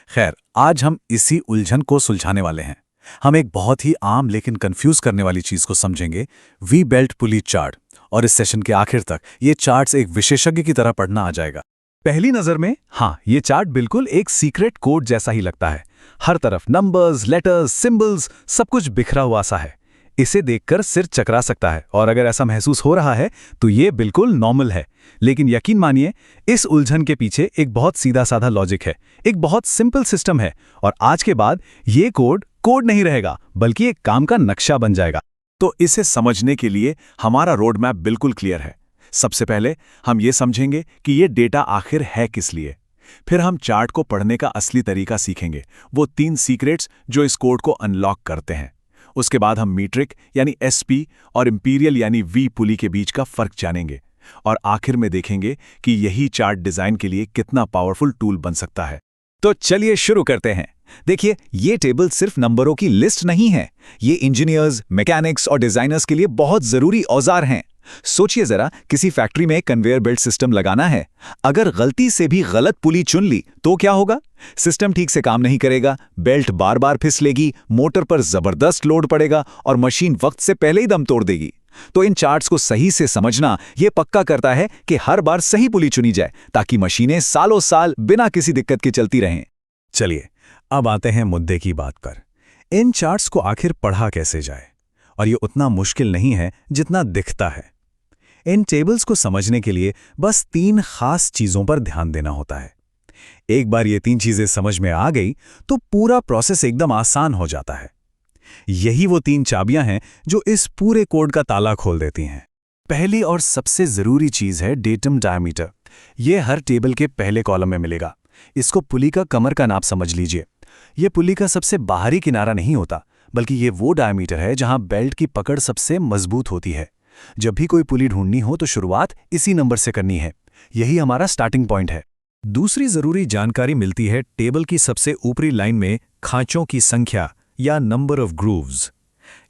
खैर, आज हम इसी उलझन को सुलझाने वाले हैं। हम एक बहुत ही आम लेकिन कंफ्यूज करने वाली चीज को समझेंगे, वी बेल्ट पुली चार्ट। और इस सेशन के आखिर तक ये चार्ट्स एक विशेषज्ञ की तरह पढ़ना आ जाएगा। पहली नजर में हाँ, ये चार्ट बिल्कुल एक सीक्रेट कोड जैसा ही लगता है। हर तरफ नंबर्स, लेटर्स, सिंबल्स, सब कुछ बिखरा हुआ सा है। इसे देखकर सिर चकरा सकता है और अगर ऐसा महसूस हो रहा है तो ये बिल्कुल नॉर्मल है। लेकिन यकीन मानिए, इस उलझन के पीछे एक बहुत सीधा साधा लॉजिक है, एक बहुत सिंपल सिस्टम है। और आज के बाद ये कोड नहीं रहेगा, बल्कि एक काम का नक्शा बन जाएगा। तो इसे समझने के लिए हमारा रोड मैप बिल्कुल क्लियर है। सबसे पहले हम ये समझेंगे कि ये डेटा आखिर है किस लिए। फिर हम चार्ट को पढ़ने का असली तरीका सीखेंगे, वो 3 सीक्रेट्स जो इस कोड को अनलॉक करते हैं। उसके बाद हम मीट्रिक यानी एसपी और इंपीरियल यानी वी पुली के बीच का फर्क जानेंगे। और आखिर में देखेंगे कि यही चार्ट डिजाइन के लिए कितना पावरफुल टूल बन सकता है। तो चलिए शुरू करते हैं। देखिए, ये टेबल सिर्फ नंबरों की लिस्ट नहीं है, ये इंजीनियर्स, मैकेनिक्स और डिजाइनर्स के लिए बहुत जरूरी औजार हैं। सोचिए जरा, किसी फैक्ट्री में कन्वेयर बेल्ट सिस्टम लगाना है। अगर गलती से भी गलत पुली चुन ली तो क्या होगा? सिस्टम ठीक से काम नहीं करेगा, बेल्ट बार बार फिसलेगी, मोटर पर जबरदस्त लोड पड़ेगा और मशीन वक्त से पहले ही दम तोड़ देगी। तो इन चार्ट्स को सही से समझना ये पक्का करता है कि हर बार सही पुली चुनी जाए, ताकि मशीनें सालों साल बिना किसी दिक्कत के चलती रहें। चलिए, अब आते हैं मुद्दे की बात पर। इन चार्ट्स को आखिर पढ़ा कैसे जाए? और ये उतना मुश्किल नहीं है जितना दिखता है। इन टेबल्स को समझने के लिए बस 3 खास चीजों पर ध्यान देना होता है। एक बार ये 3 चीजें समझ में आ गई तो पूरा प्रोसेस एकदम आसान हो जाता है। यही वो 3 चाबियां हैं जो इस पूरे कोड का ताला खोल देती हैं। पहली और सबसे जरूरी चीज है डेटम डायमीटर। ये हर टेबल के पहले कॉलम में मिलेगा। इसको पुली का कमर का नाप समझ लीजिए। ये पुली का सबसे बाहरी किनारा नहीं होता, बल्कि ये वो डायमीटर है जहां बेल्ट की पकड़ सबसे मजबूत होती है। जब भी कोई पुली ढूंढनी हो तो शुरुआत इसी नंबर से करनी है। यही हमारा स्टार्टिंग पॉइंट है। दूसरी जरूरी जानकारी मिलती है टेबल की सबसे ऊपरी लाइन में खांचों की संख्या या नंबर ऑफ ग्रूव्स।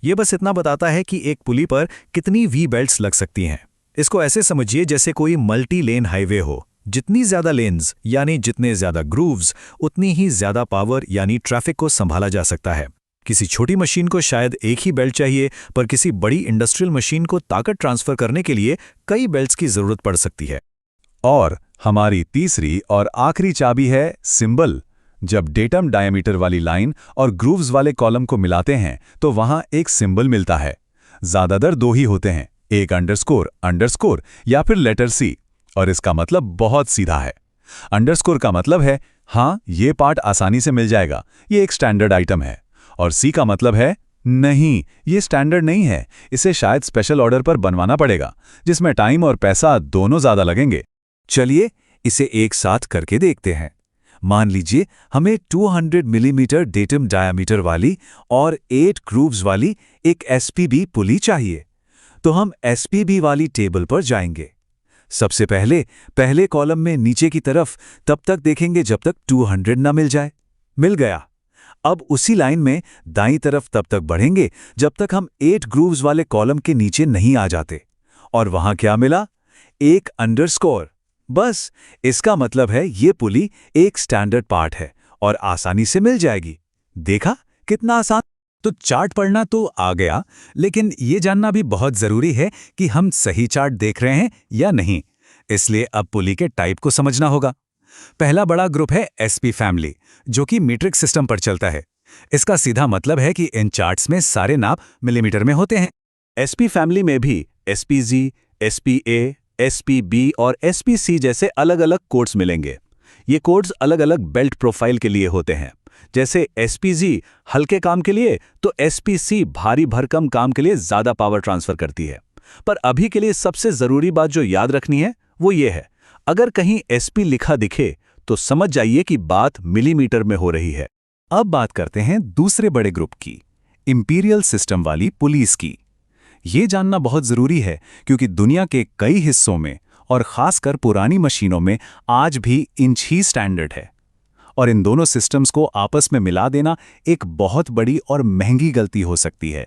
ये बस इतना बताता है कि एक पुली पर कितनी वी बेल्ट्स लग सकती हैं। इसको ऐसे समझिए जैसे कोई मल्टी लेन हाईवे हो। जितनी ज्यादा लेन्स यानी जितने ज्यादा ग्रूव्स, उतनी ही ज्यादा पावर यानी ट्रैफिक को संभाला जा सकता है। किसी छोटी मशीन को शायद एक ही बेल्ट चाहिए, पर किसी बड़ी इंडस्ट्रियल मशीन को ताकत ट्रांसफर करने के लिए कई बेल्ट्स की जरूरत पड़ सकती है। और हमारी तीसरी और आखिरी चाबी है सिंबल। जब डेटम डायमीटर वाली लाइन और ग्रूव्स वाले कॉलम को मिलाते हैं तो वहां एक सिंबल मिलता है। ज्यादातर दो ही होते हैं, एक अंडरस्कोर अंडरस्कोर या फिर लेटर सी। और इसका मतलब बहुत सीधा है। अंडरस्कोर का मतलब है हाँ, ये पार्ट आसानी से मिल जाएगा, ये एक स्टैंडर्ड आइटम है। और सी का मतलब है नहीं, ये स्टैंडर्ड नहीं है, इसे शायद स्पेशल ऑर्डर पर बनवाना पड़ेगा, जिसमें टाइम और पैसा दोनों ज्यादा लगेंगे। चलिए इसे एक साथ करके देखते हैं। मान लीजिए हमें 200 मिलीमीटर डेटम डायामीटर वाली और 8 ग्रूव्स वाली एक एसपीबी पुली चाहिए। तो हम एसपीबी वाली टेबल पर जाएंगे। सबसे पहले कॉलम में नीचे की तरफ तब तक देखेंगे जब तक 200 ना मिल जाए। मिल गया। अब उसी लाइन में दाईं तरफ तब तक बढ़ेंगे जब तक हम 8 ग्रूव्स वाले कॉलम के नीचे नहीं आ जाते। और वहां क्या मिला? एक अंडरस्कोर। बस इसका मतलब है ये पुली एक स्टैंडर्ड पार्ट है और आसानी से मिल जाएगी। देखा कितना आसान। तो चार्ट पढ़ना तो आ गया, लेकिन ये जानना भी बहुत जरूरी है कि हम सही चार्ट देख रहे हैं या नहीं। इसलिए अब पुली के टाइप को समझना होगा। पहला बड़ा ग्रुप है एसपी फैमिली, जो कि मीट्रिक सिस्टम पर चलता है। इसका सीधा मतलब है कि इन चार्ट्स में सारे नाप मिलीमीटर में होते हैं। एसपी फैमिली में भी एसपीजी, एसपीए, एसपीबी और एसपीसी जैसे अलग अलग कोड्स मिलेंगे। ये कोड्स अलग अलग बेल्ट प्रोफाइल के लिए होते हैं। जैसे एसपीजी हल्के काम के लिए तो एसपीसी भारी भरकम काम के लिए ज्यादा पावर ट्रांसफर करती है। पर अभी के लिए सबसे जरूरी बात जो याद रखनी है वो ये है, अगर कहीं एसपी लिखा दिखे तो समझ जाइए कि बात मिलीमीटर में हो रही है। अब बात करते हैं दूसरे बड़े ग्रुप की, इंपीरियल सिस्टम वाली पुलिस की। ये जानना बहुत जरूरी है क्योंकि दुनिया के कई हिस्सों में और खासकर पुरानी मशीनों में आज भी इंच ही स्टैंडर्ड है। और इन दोनों सिस्टम्स को आपस में मिला देना एक बहुत बड़ी और महंगी गलती हो सकती है।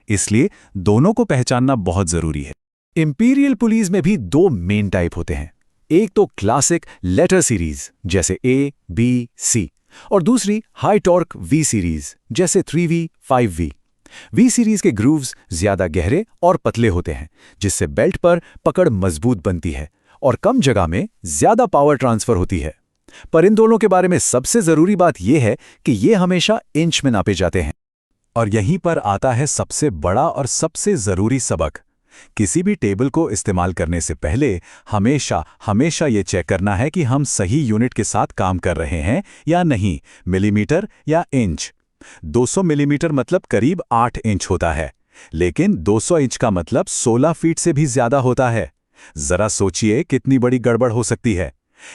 इसलिए दोनों को पहचानना बहुत जरूरी है। इंपीरियल पुलिस में भी दो मेन टाइप होते हैं। एक तो क्लासिक लेटर सीरीज जैसे ए, बी, सी, और दूसरी हाई टॉर्क वी सीरीज जैसे 3V, 5V। वी सीरीज के ग्रूव्स ज्यादा गहरे और पतले होते हैं, जिससे बेल्ट पर पकड़ मजबूत बनती है और कम जगह में ज्यादा पावर ट्रांसफर होती है। पर इन दोनों के बारे में सबसे जरूरी बात यह है कि ये हमेशा इंच में नापे जाते हैं। और यहीं पर आता है सबसे बड़ा और सबसे जरूरी सबक। किसी भी टेबल को इस्तेमाल करने से पहले हमेशा ये चेक करना है कि हम सही यूनिट के साथ काम कर रहे हैं या नहीं, मिलीमीटर या इंच। 200 मिलीमीटर मतलब करीब 8 इंच होता है, लेकिन 200 इंच का मतलब 16 फीट से भी ज्यादा होता है। जरा सोचिए कितनी बड़ी गड़बड़ हो सकती है।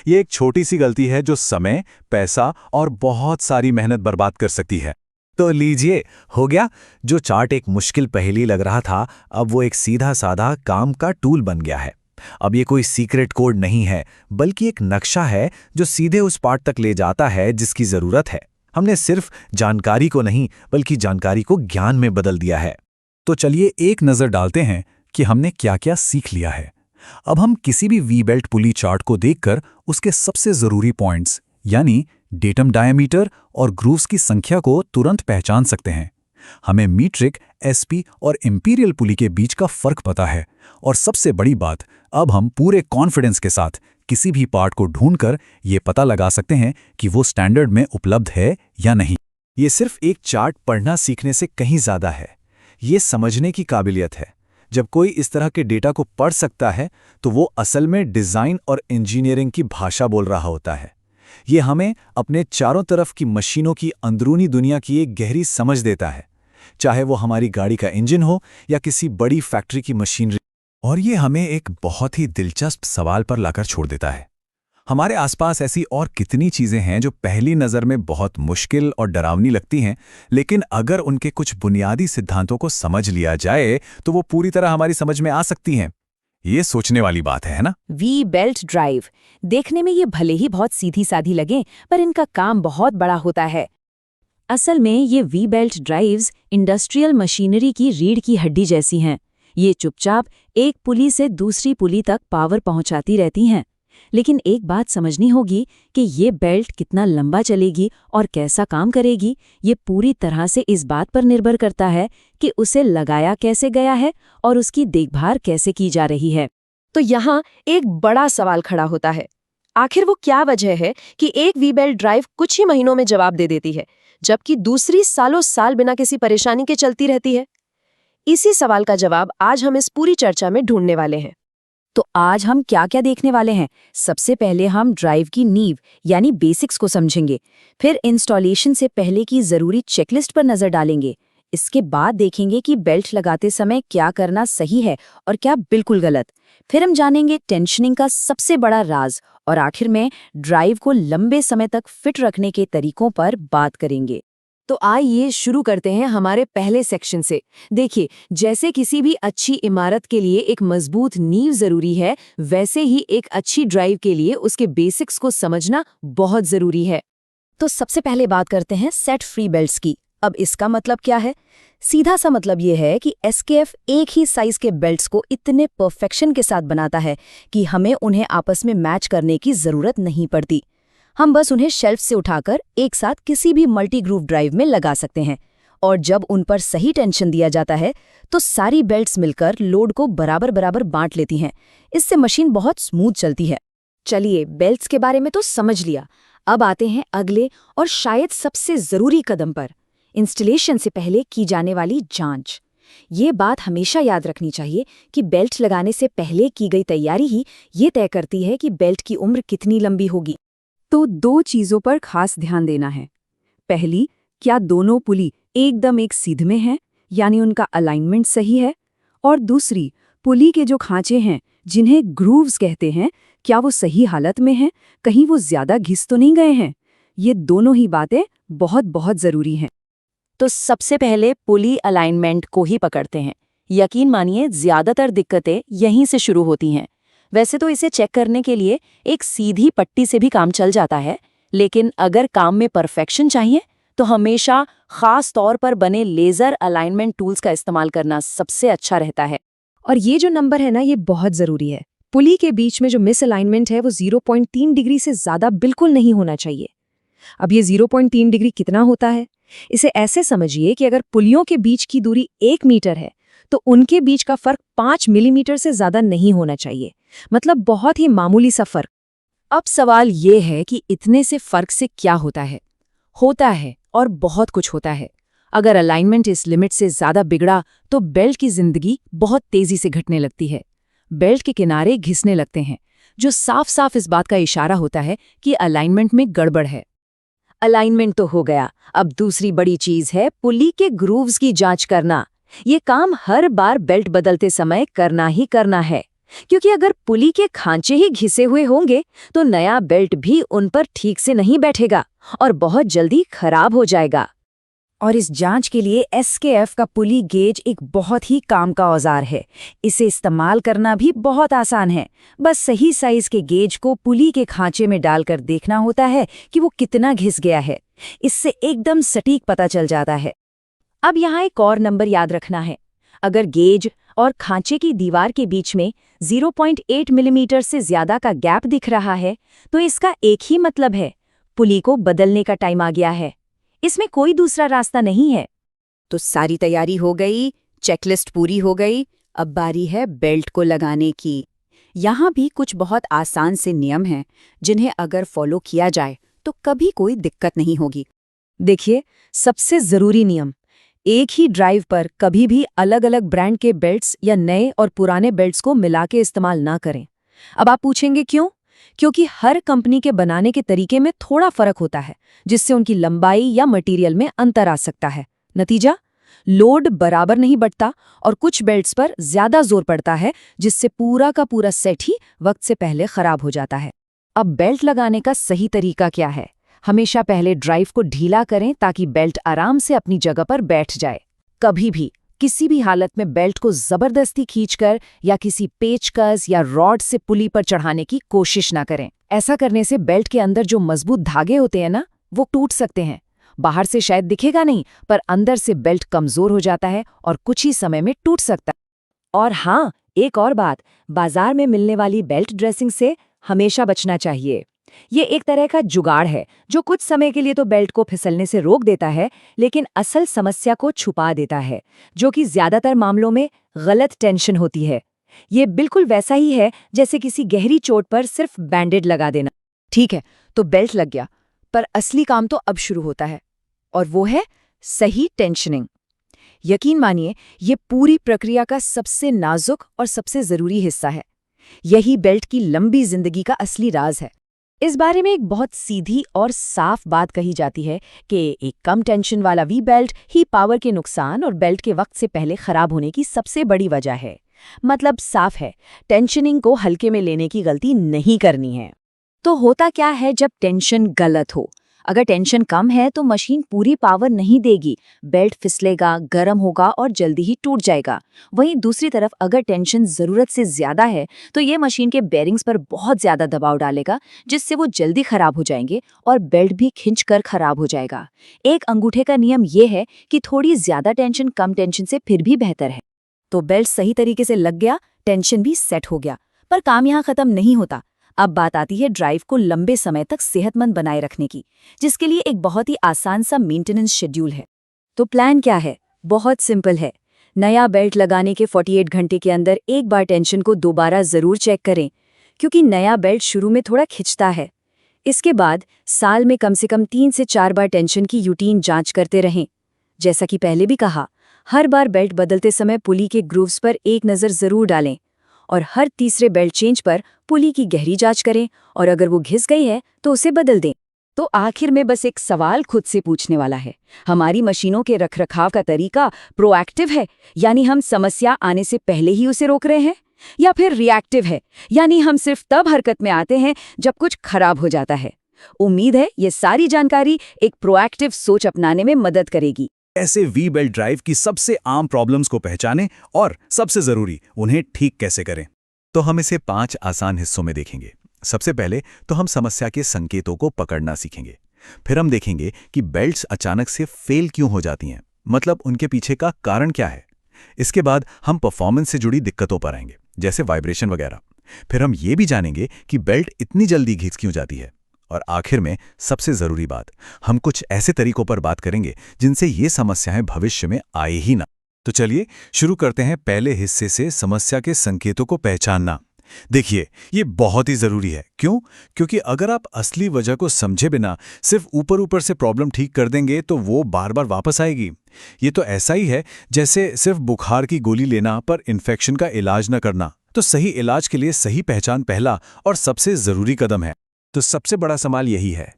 ये एक छोटी सी गलती है जो समय, पैसा और बहुत सारी मेहनत बर्बाद कर सकती है। तो लीजिए, हो गया। जो चार्ट एक मुश्किल पहेली लग रहा था, अब वो एक सीधा साधा काम का टूल बन गया है। अब ये कोई सीक्रेट कोड नहीं है, बल्कि एक नक्शा है जो सीधे उस पार्ट तक ले जाता है जिसकी जरूरत है। हमने सिर्फ जानकारी को नहीं, बल्कि जानकारी को ज्ञान में बदल दिया है। तो चलिए एक नजर डालते हैं कि हमने क्या क्या सीख लिया है। अब हम किसी भी वी बेल्ट पुली चार्ट को देखकर उसके सबसे जरूरी पॉइंट्स यानी डेटम डायमीटर और ग्रूव्स की संख्या को तुरंत पहचान सकते हैं। हमें मीट्रिक, एसपी और इंपीरियल पुली के बीच का फर्क पता है। और सबसे बड़ी बात, अब हम पूरे कॉन्फिडेंस के साथ किसी भी पार्ट को ढूंढकर ये पता लगा सकते हैं कि वो स्टैंडर्ड में उपलब्ध है या नहीं। ये सिर्फ एक चार्ट पढ़ना सीखने से कहीं ज्यादा है। ये समझने की काबिलियत है। जब कोई इस तरह के डेटा को पढ़ सकता है तो वो असल में डिजाइन और इंजीनियरिंग की भाषा बोल रहा होता है। ये हमें अपने चारों तरफ की मशीनों की अंदरूनी दुनिया की एक गहरी समझ देता है, चाहे वो हमारी गाड़ी का इंजन हो या किसी बड़ी फैक्ट्री की मशीनरी। और ये हमें एक बहुत ही दिलचस्प सवाल पर लाकर छोड़ देता है। हमारे आसपास ऐसी और कितनी चीजें हैं जो पहली नज़र में बहुत मुश्किल और डरावनी लगती हैं, लेकिन अगर उनके कुछ बुनियादी सिद्धांतों को समझ लिया जाए तो वो पूरी तरह हमारी समझ में आ सकती हैं। ये सोचने वाली बात है ना? वी बेल्ट ड्राइव देखने में ये भले ही बहुत सीधी साधी लगे, पर इनका काम बहुत बड़ा होता है। असल में ये we belt drives industrial machinery की रीढ़ की हड्डी जैसी हैं। ये चुपचाप एक पुली से दूसरी पुली तक पावर पहुंचाती रहती हैं। लेकिन एक बात समझनी होगी कि ये बेल्ट कितना लंबा चलेगी और कैसा काम करेगी, ये पूरी तरह से इस बात पर निर्भर करता है कि उसे लगाया कैसे गया है और उसकी देखभाल कैसे की जा रही है। तो यहाँ एक बड़ा सवाल खड़ा होता है, आखिर वो क्या वजह है कि एक वी बेल्ट ड्राइव कुछ ही महीनों में जवाब दे देती है, जबकि दूसरी सालों साल बिना किसी परेशानी के चलती रहती है? इसी सवाल का जवाब आज हम इस पूरी चर्चा में ढूंढने वाले हैं। तो आज हम क्या क्या देखने वाले हैं? सबसे पहले हम ड्राइव की नींव यानी बेसिक्स को समझेंगे, फिर इंस्टॉलेशन से पहले की ज़रूरी चेकलिस्ट पर नज़र डालेंगे। इसके बाद देखेंगे कि बेल्ट लगाते समय क्या करना सही है और क्या बिल्कुल गलत। फिर हम जानेंगे टेंशनिंग का सबसे बड़ा राज और आखिर में ड्राइव को लंबे समय तक फिट रखने के तरीकों पर बात करेंगे। तो आइए शुरू करते हैं हमारे पहले सेक्शन से। देखिए, जैसे किसी भी अच्छी इमारत के लिए एक मजबूत नींव जरूरी है, वैसे ही एक अच्छी ड्राइव के लिए उसके बेसिक्स को समझना बहुत जरूरी है। तो सबसे पहले बात करते हैं सेट फ्री बेल्ट्स की। अब इसका मतलब क्या है? सीधा सा मतलब ये है कि एसकेएफ एक ही साइज के बेल्ट्स को इतने परफेक्शन के साथ बनाता है कि हमें उन्हें आपस में मैच करने की जरूरत नहीं पड़ती। हम बस उन्हें शेल्फ से उठाकर एक साथ किसी भी मल्टी ग्रूव ड्राइव में लगा सकते हैं, और जब उन पर सही टेंशन दिया जाता है तो सारी बेल्ट्स मिलकर लोड को बराबर बराबर बांट लेती हैं। इससे मशीन बहुत स्मूथ चलती है। चलिए, बेल्ट्स के बारे में तो समझ लिया। अब आते हैं अगले और शायद सबसे जरूरी कदम पर, इंस्टॉलेशन से पहले की जाने वाली जांच। ये बात हमेशा याद रखनी चाहिए कि बेल्ट लगाने से पहले की गई तैयारी ही ये तय करती है कि बेल्ट की उम्र कितनी लंबी होगी। तो दो चीजों पर खास ध्यान देना है। पहली, क्या दोनों पुली एकदम एक सीध में हैं, यानी उनका अलाइनमेंट सही है? और दूसरी, पुली के जो खांचे हैं, जिन्हें ग्रूव्स कहते हैं, क्या वो सही हालत में हैं? कहीं वो ज्यादा घिस तो नहीं गए हैं? ये दोनों ही बातें बहुत बहुत जरूरी हैं। तो सबसे पहले पुली अलाइनमेंट को ही पकड़ते हैं। यकीन मानिए, ज्यादातर दिक्कतें यहीं से शुरू होती हैं। वैसे तो इसे चेक करने के लिए एक सीधी पट्टी से भी काम चल जाता है, लेकिन अगर काम में परफेक्शन चाहिए तो हमेशा खास तौर पर बने लेजर अलाइनमेंट टूल्स का इस्तेमाल करना सबसे अच्छा रहता है। और ये जो नंबर है ना, ये बहुत जरूरी है। पुली के बीच में जो मिस अलाइनमेंट है वो 0.3 डिग्री से ज्यादा बिल्कुल नहीं होना चाहिए। अब ये 0.3 डिग्री कितना होता है? इसे ऐसे समझिए कि अगर पुलियों के बीच की दूरी 1 मीटर है तो उनके बीच का फर्क 5 मिलीमीटर से ज्यादा नहीं होना चाहिए। मतलब बहुत ही मामूली सा फर्क। अब सवाल ये है कि इतने से फर्क से क्या होता है? होता है, और बहुत कुछ होता है। अगर अलाइनमेंट इस लिमिट से ज्यादा बिगड़ा तो बेल्ट की जिंदगी बहुत तेजी से घटने लगती है। बेल्ट के किनारे घिसने लगते हैं, जो साफ साफ इस बात का इशारा होता है कि अलाइनमेंट में गड़बड़ है। अलाइनमेंट तो हो गया, अब दूसरी बड़ी चीज है पुली के ग्रूव्स की जांच करना। ये काम हर बार बेल्ट बदलते समय करना ही करना है, क्योंकि अगर पुली के खांचे ही घिसे हुए होंगे तो नया बेल्ट भी उन पर ठीक से नहीं बैठेगा और बहुत जल्दी खराब हो जाएगा। और इस जांच के लिए एसकेएफ का पुली गेज एक बहुत ही काम का औजार है। इसे इस्तेमाल करना भी बहुत आसान है। बस सही साइज के गेज को पुली के खांचे में डालकर देखना होता है कि वो कितना घिस गया है। इससे एकदम सटीक पता चल जाता है। अब यहाँ एक और नंबर याद रखना है। अगर गेज और खांचे की दीवार के बीच में 0.8 मिलीमीटर से ज्यादा का गैप दिख रहा है तो इसका एक ही मतलब है, पुली को बदलने का टाइम आ गया है। इसमें कोई दूसरा रास्ता नहीं है। तो सारी तैयारी हो गई, चेकलिस्ट पूरी हो गई। अब बारी है बेल्ट को लगाने की। यहाँ भी कुछ बहुत आसान से नियम हैं जिन्हें अगर फॉलो किया जाए तो कभी कोई दिक्कत नहीं होगी। देखिए, सबसे जरूरी नियम, एक ही ड्राइव पर कभी भी अलग अलग ब्रांड के बेल्ट्स या नए और पुराने बेल्ट्स को मिला के इस्तेमाल ना करें। अब आप पूछेंगे क्यों? क्योंकि हर कंपनी के बनाने के तरीके में थोड़ा फर्क होता है, जिससे उनकी लंबाई या मटेरियल में अंतर आ सकता है। नतीजा, लोड बराबर नहीं बढ़ता और कुछ बेल्ट्स पर ज्यादा जोर पड़ता है, जिससे पूरा का पूरा सेट ही वक्त से पहले खराब हो जाता है। अब बेल्ट लगाने का सही तरीका क्या है? हमेशा पहले ड्राइव को ढीला करें ताकि बेल्ट आराम से अपनी जगह पर बैठ जाए। कभी भी किसी भी हालत में बेल्ट को जबरदस्ती खींचकर या किसी पेचकस या रॉड से पुली पर चढ़ाने की कोशिश ना करें। ऐसा करने से बेल्ट के अंदर जो मजबूत धागे होते हैं ना, वो टूट सकते हैं। बाहर से शायद दिखेगा नहीं, पर अंदर से बेल्ट कमजोर हो जाता है और कुछ ही समय में टूट सकता है। और हाँ, एक और बात, बाजार में मिलने वाली बेल्ट ड्रेसिंग से हमेशा बचना चाहिए। ये एक तरह का जुगाड़ है जो कुछ समय के लिए तो बेल्ट को फिसलने से रोक देता है, लेकिन असल समस्या को छुपा देता है, जो कि ज्यादातर मामलों में गलत टेंशन होती है। ये बिल्कुल वैसा ही है जैसे किसी गहरी चोट पर सिर्फ बैंडेड लगा देना। ठीक है, तो बेल्ट लग गया, पर असली काम तो अब शुरू होता है, और वो है सही टेंशनिंग। यकीन मानिए, ये पूरी प्रक्रिया का सबसे नाजुक और सबसे ज़रूरी हिस्सा है। यही बेल्ट की लंबी जिंदगी का असली राज है। इस बारे में एक बहुत सीधी और साफ बात कही जाती है कि एक कम टेंशन वाला वी बेल्ट ही पावर के नुकसान और बेल्ट के वक्त से पहले खराब होने की सबसे बड़ी वजह है। मतलब साफ है, टेंशनिंग को हल्के में लेने की गलती नहीं करनी है। तो होता क्या है जब टेंशन गलत हो? अगर टेंशन कम है तो मशीन पूरी पावर नहीं देगी, बेल्ट फिसलेगा, गर्म होगा और जल्दी ही टूट जाएगा। वहीं दूसरी तरफ अगर टेंशन ज़रूरत से ज़्यादा है तो ये मशीन के बेरिंग्स पर बहुत ज़्यादा दबाव डालेगा, जिससे वो जल्दी खराब हो जाएंगे और बेल्ट भी खिंचकर खराब हो जाएगा। एक अंगूठे का नियम ये है कि थोड़ी ज़्यादा टेंशन कम टेंशन से फिर भी बेहतर है। तो बेल्ट सही तरीके से लग गया, टेंशन भी सेट हो गया, पर काम यहाँ ख़त्म नहीं होता। अब बात आती है ड्राइव को लंबे समय तक सेहतमंद बनाए रखने की, जिसके लिए एक बहुत ही आसान सा मेंटेनेंस शेड्यूल है। तो प्लान क्या है? बहुत सिंपल है। नया बेल्ट लगाने के 48 घंटे के अंदर एक बार टेंशन को दोबारा ज़रूर चेक करें, क्योंकि नया बेल्ट शुरू में थोड़ा खिंचता है। इसके बाद साल में कम से कम 3 से 4 बार टेंशन की रूटीन जांच करते रहें। जैसा कि पहले भी कहा, हर बार बेल्ट बदलते समय पुली के ग्रूव्स पर एक नज़र ज़रूर डालें, और हर तीसरे बेल्ट चेंज पर पुली की गहरी जांच करें, और अगर वो घिस गई है तो उसे बदल दें। तो आखिर में बस एक सवाल खुद से पूछने वाला है, हमारी मशीनों के रखरखाव का तरीका प्रोएक्टिव है, यानी हम समस्या आने से पहले ही उसे रोक रहे हैं, या फिर रिएक्टिव है, यानी हम सिर्फ तब हरकत में आते हैं जब कुछ खराब हो जाता है। उम्मीद है ये सारी जानकारी एक प्रोएक्टिव सोच अपनाने में मदद करेगी। ऐसे वी बेल्ट ड्राइव की सबसे आम प्रॉब्लम्स को पहचानें और सबसे जरूरी उन्हें ठीक कैसे करें। तो हम इसे 5 आसान हिस्सों में देखेंगे। सबसे पहले तो हम समस्या के संकेतों को पकड़ना सीखेंगे। फिर हम देखेंगे कि बेल्ट्स अचानक से फेल क्यों हो जाती हैं, मतलब उनके पीछे का कारण क्या है। इसके बाद हम परफॉर्मेंस से जुड़ी दिक्कतों पर आएंगे, जैसे वाइब्रेशन वगैरह। फिर हम ये भी जानेंगे कि बेल्ट इतनी जल्दी घिस क्यों जाती है। और आखिर में सबसे जरूरी बात, हम कुछ ऐसे तरीकों पर बात करेंगे जिनसे ये समस्याएं भविष्य में आए ही ना। तो चलिए शुरू करते हैं पहले हिस्से से, समस्या के संकेतों को पहचानना। देखिए, ये बहुत ही जरूरी है। क्यों? क्योंकि अगर आप असली वजह को समझे बिना सिर्फ ऊपर ऊपर से प्रॉब्लम ठीक कर देंगे तो वो बार बार वापस आएगी। ये तो ऐसा ही है जैसे सिर्फ बुखार की गोली लेना पर इन्फेक्शन का इलाज न करना। तो सही इलाज के लिए सही पहचान पहला और सबसे जरूरी कदम है। तो सबसे बड़ा सवाल यही है,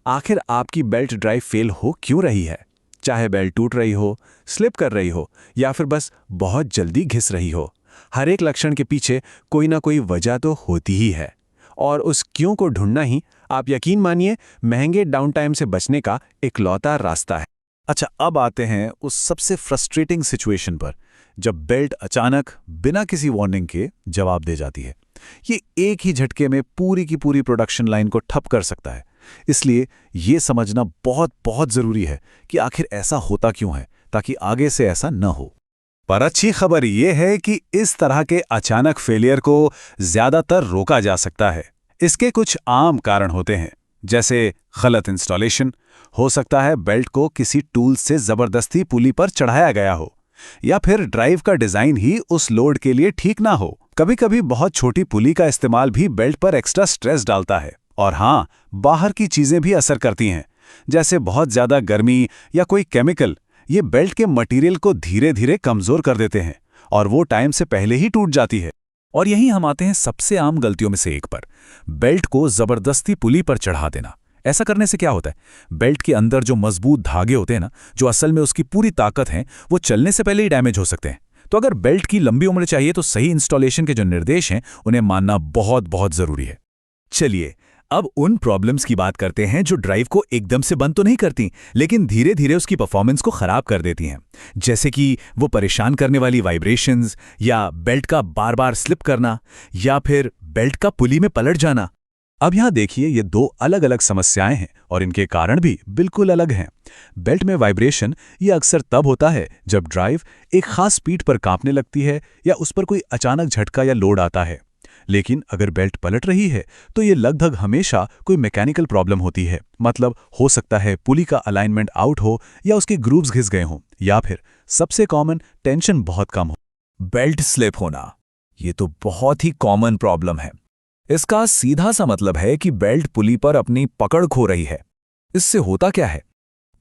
आखिर आपकी बेल्ट ड्राइव फेल हो क्यों रही है? चाहे बेल्ट टूट रही हो, स्लिप कर रही हो, या फिर बस बहुत जल्दी घिस रही हो, हर एक लक्षण के पीछे कोई ना कोई वजह तो होती ही है। और उस क्यों को ढूंढना ही, आप यकीन मानिए, महंगे डाउन टाइम से बचने का इकलौता रास्ता है। अच्छा, अब आते हैं उस सबसे फ्रस्ट्रेटिंग सिचुएशन पर, जब बेल्ट अचानक बिना किसी वार्निंग के जवाब दे जाती है। ये एक ही झटके में पूरी की पूरी प्रोडक्शन लाइन को ठप कर सकता है। इसलिए ये समझना बहुत बहुत जरूरी है कि आखिर ऐसा होता क्यों है, ताकि आगे से ऐसा न हो। पर अच्छी खबर यह है कि इस तरह के अचानक फेलियर को ज्यादातर रोका जा सकता है। इसके कुछ आम कारण होते हैं, जैसे गलत इंस्टॉलेशन। हो सकता है बेल्ट को किसी टूल से जबरदस्ती पुली पर चढ़ाया गया हो, या फिर ड्राइव का डिजाइन ही उस लोड के लिए ठीक ना हो। कभी कभी बहुत छोटी पुली का इस्तेमाल भी बेल्ट पर एक्स्ट्रा स्ट्रेस डालता है। और हाँ, बाहर की चीजें भी असर करती हैं, जैसे बहुत ज्यादा गर्मी या कोई केमिकल। ये बेल्ट के मटेरियल को धीरे धीरे कमजोर कर देते हैं और वो टाइम से पहले ही टूट जाती है। और यहीं हम आते हैं सबसे आम गलतियों में से एक पर, बेल्ट को जबरदस्ती पुली पर चढ़ा देना। ऐसा करने से क्या होता है, बेल्ट के अंदर जो मजबूत धागे होते हैं ना, जो असल में उसकी पूरी ताकत है, वो चलने से पहले ही डैमेज हो सकते हैं। तो अगर बेल्ट की लंबी उम्र चाहिए तो सही इंस्टॉलेशन के जो निर्देश हैं उन्हें मानना बहुत बहुत जरूरी है। चलिए अब उन प्रॉब्लम्स की बात करते हैं जो ड्राइव को एकदम से बंद तो नहीं करती, लेकिन धीरे धीरे उसकी परफॉर्मेंस को खराब कर देती हैं। जैसे कि वो परेशान करने वाली वाइब्रेशंस, या बेल्ट का बार बार स्लिप करना, या फिर बेल्ट का पुली में पलट जाना। अब यहाँ देखिए, ये 2 अलग अलग समस्याएं हैं और इनके कारण भी बिल्कुल अलग हैं। बेल्ट में वाइब्रेशन ये अक्सर तब होता है जब ड्राइव एक खास स्पीड पर कांपने लगती है या उस पर कोई अचानक झटका या लोड आता है। लेकिन अगर बेल्ट पलट रही है तो ये लगभग हमेशा कोई मैकेनिकल प्रॉब्लम होती है। मतलब हो सकता है पुली का अलाइनमेंट आउट हो, या उसके ग्रूव्स घिस गए हों, या फिर सबसे कॉमन टेंशन बहुत कम हो। बेल्ट स्लिप होना। ये तो बहुत ही कॉमन प्रॉब्लम है। इसका सीधा सा मतलब है कि बेल्ट पुली पर अपनी पकड़ खो रही है। इससे होता क्या है?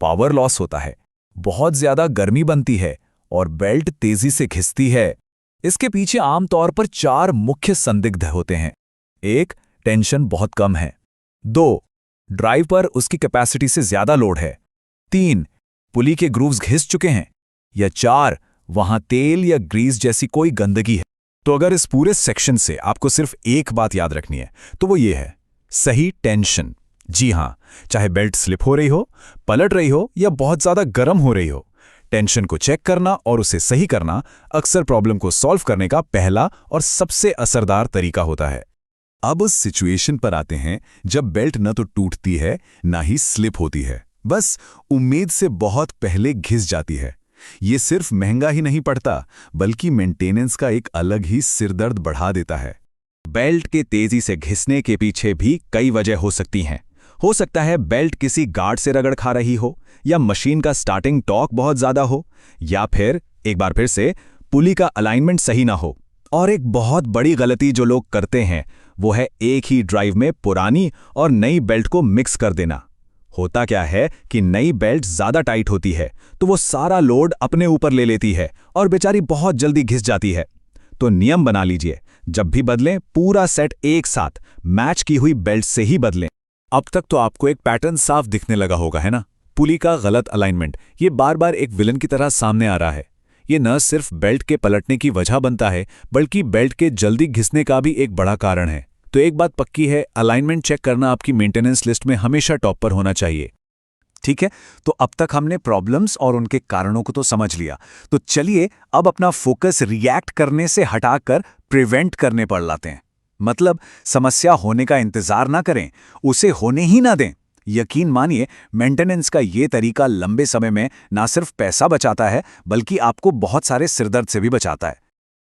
पावर लॉस होता है, बहुत ज्यादा गर्मी बनती है और बेल्ट तेजी से घिसती है। इसके पीछे आमतौर पर 4 मुख्य संदिग्ध होते हैं। 1. टेंशन बहुत कम है। 2. ड्राइव पर उसकी कैपेसिटी से ज्यादा लोड है। 3. पुली के ग्रूव्स घिस चुके हैं। या 4. वहां तेल या ग्रीस जैसी कोई गंदगी है। तो अगर इस पूरे सेक्शन से आपको सिर्फ एक बात याद रखनी है तो वो ये है, सही टेंशन। जी हां, चाहे बेल्ट स्लिप हो रही हो, पलट रही हो या बहुत ज्यादा गर्म हो रही हो, टेंशन को चेक करना और उसे सही करना अक्सर प्रॉब्लम को सॉल्व करने का पहला और सबसे असरदार तरीका होता है। अब उस सिचुएशन पर आते हैं जब बेल्ट न तो टूटती है ना ही स्लिप होती है, बस उम्मीद से बहुत पहले घिस जाती है। ये सिर्फ महंगा ही नहीं पड़ता बल्कि मेंटेनेंस का एक अलग ही सिरदर्द बढ़ा देता है। बेल्ट के तेजी से घिसने के पीछे भी कई वजह हो सकती हैं। हो सकता है बेल्ट किसी गार्ड से रगड़ खा रही हो, या मशीन का स्टार्टिंग टॉर्क बहुत ज्यादा हो, या फिर एक बार फिर से पुली का अलाइनमेंट सही ना हो। और एक बहुत बड़ी गलती जो लोग करते हैं वो है एक ही ड्राइव में पुरानी और नई बेल्ट को मिक्स कर देना। होता क्या है कि नई बेल्ट ज्यादा टाइट होती है तो वो सारा लोड अपने ऊपर ले लेती है और बेचारी बहुत जल्दी घिस जाती है। तो नियम बना लीजिए, जब भी बदलें पूरा सेट एक साथ मैच की हुई बेल्ट से ही बदलें। अब तक तो आपको एक पैटर्न साफ दिखने लगा होगा, है ना? पुली का गलत अलाइनमेंट ये बार बार एक विलन की तरह सामने आ रहा है। ये न सिर्फ बेल्ट के पलटने की वजह बनता है बल्कि बेल्ट के जल्दी घिसने का भी एक बड़ा कारण है। तो एक बात पक्की है, अलाइनमेंट चेक करना आपकी मेंटेनेंस लिस्ट में हमेशा टॉप पर होना चाहिए। ठीक है, तो अब तक हमने प्रॉब्लम्स और उनके कारणों को तो समझ लिया। तो चलिए अब अपना फोकस रिएक्ट करने से हटाकर प्रिवेंट करने पर लाते हैं। मतलब समस्या होने का इंतजार ना करें, उसे होने ही ना दें। यकीन मानिए, मेंटेनेंस का ये तरीका लंबे समय में ना सिर्फ पैसा बचाता है बल्कि आपको बहुत सारे सिरदर्द से भी बचाता है।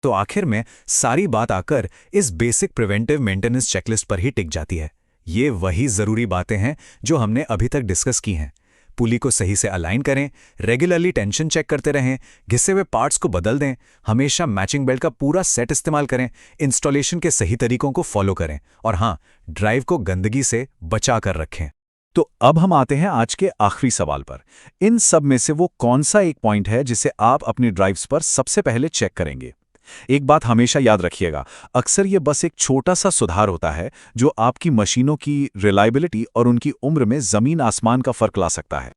तो आखिर में सारी बात आकर इस बेसिक प्रिवेंटिव मेंटेनेंस चेकलिस्ट पर ही टिक जाती है। ये वही जरूरी बातें हैं जो हमने अभी तक डिस्कस की हैं। पुली को सही से अलाइन करें, रेगुलरली टेंशन चेक करते रहें, घिसे हुए पार्ट्स को बदल दें, हमेशा मैचिंग बेल्ट का पूरा सेट इस्तेमाल करें, इंस्टॉलेशन के सही तरीकों को फॉलो करें और हाँ, ड्राइव को गंदगी से बचा कर रखें। तो अब हम आते हैं आज के आखिरी सवाल पर। इन सब में से वो कौन सा एक पॉइंट है जिसे आप अपनी ड्राइव्स पर सबसे पहले चेक करेंगे? एक बात हमेशा याद रखिएगा, अक्सर ये बस एक छोटा सा सुधार होता है जो आपकी मशीनों की रिलायबिलिटी और उनकी उम्र में जमीन आसमान का फर्क ला सकता है।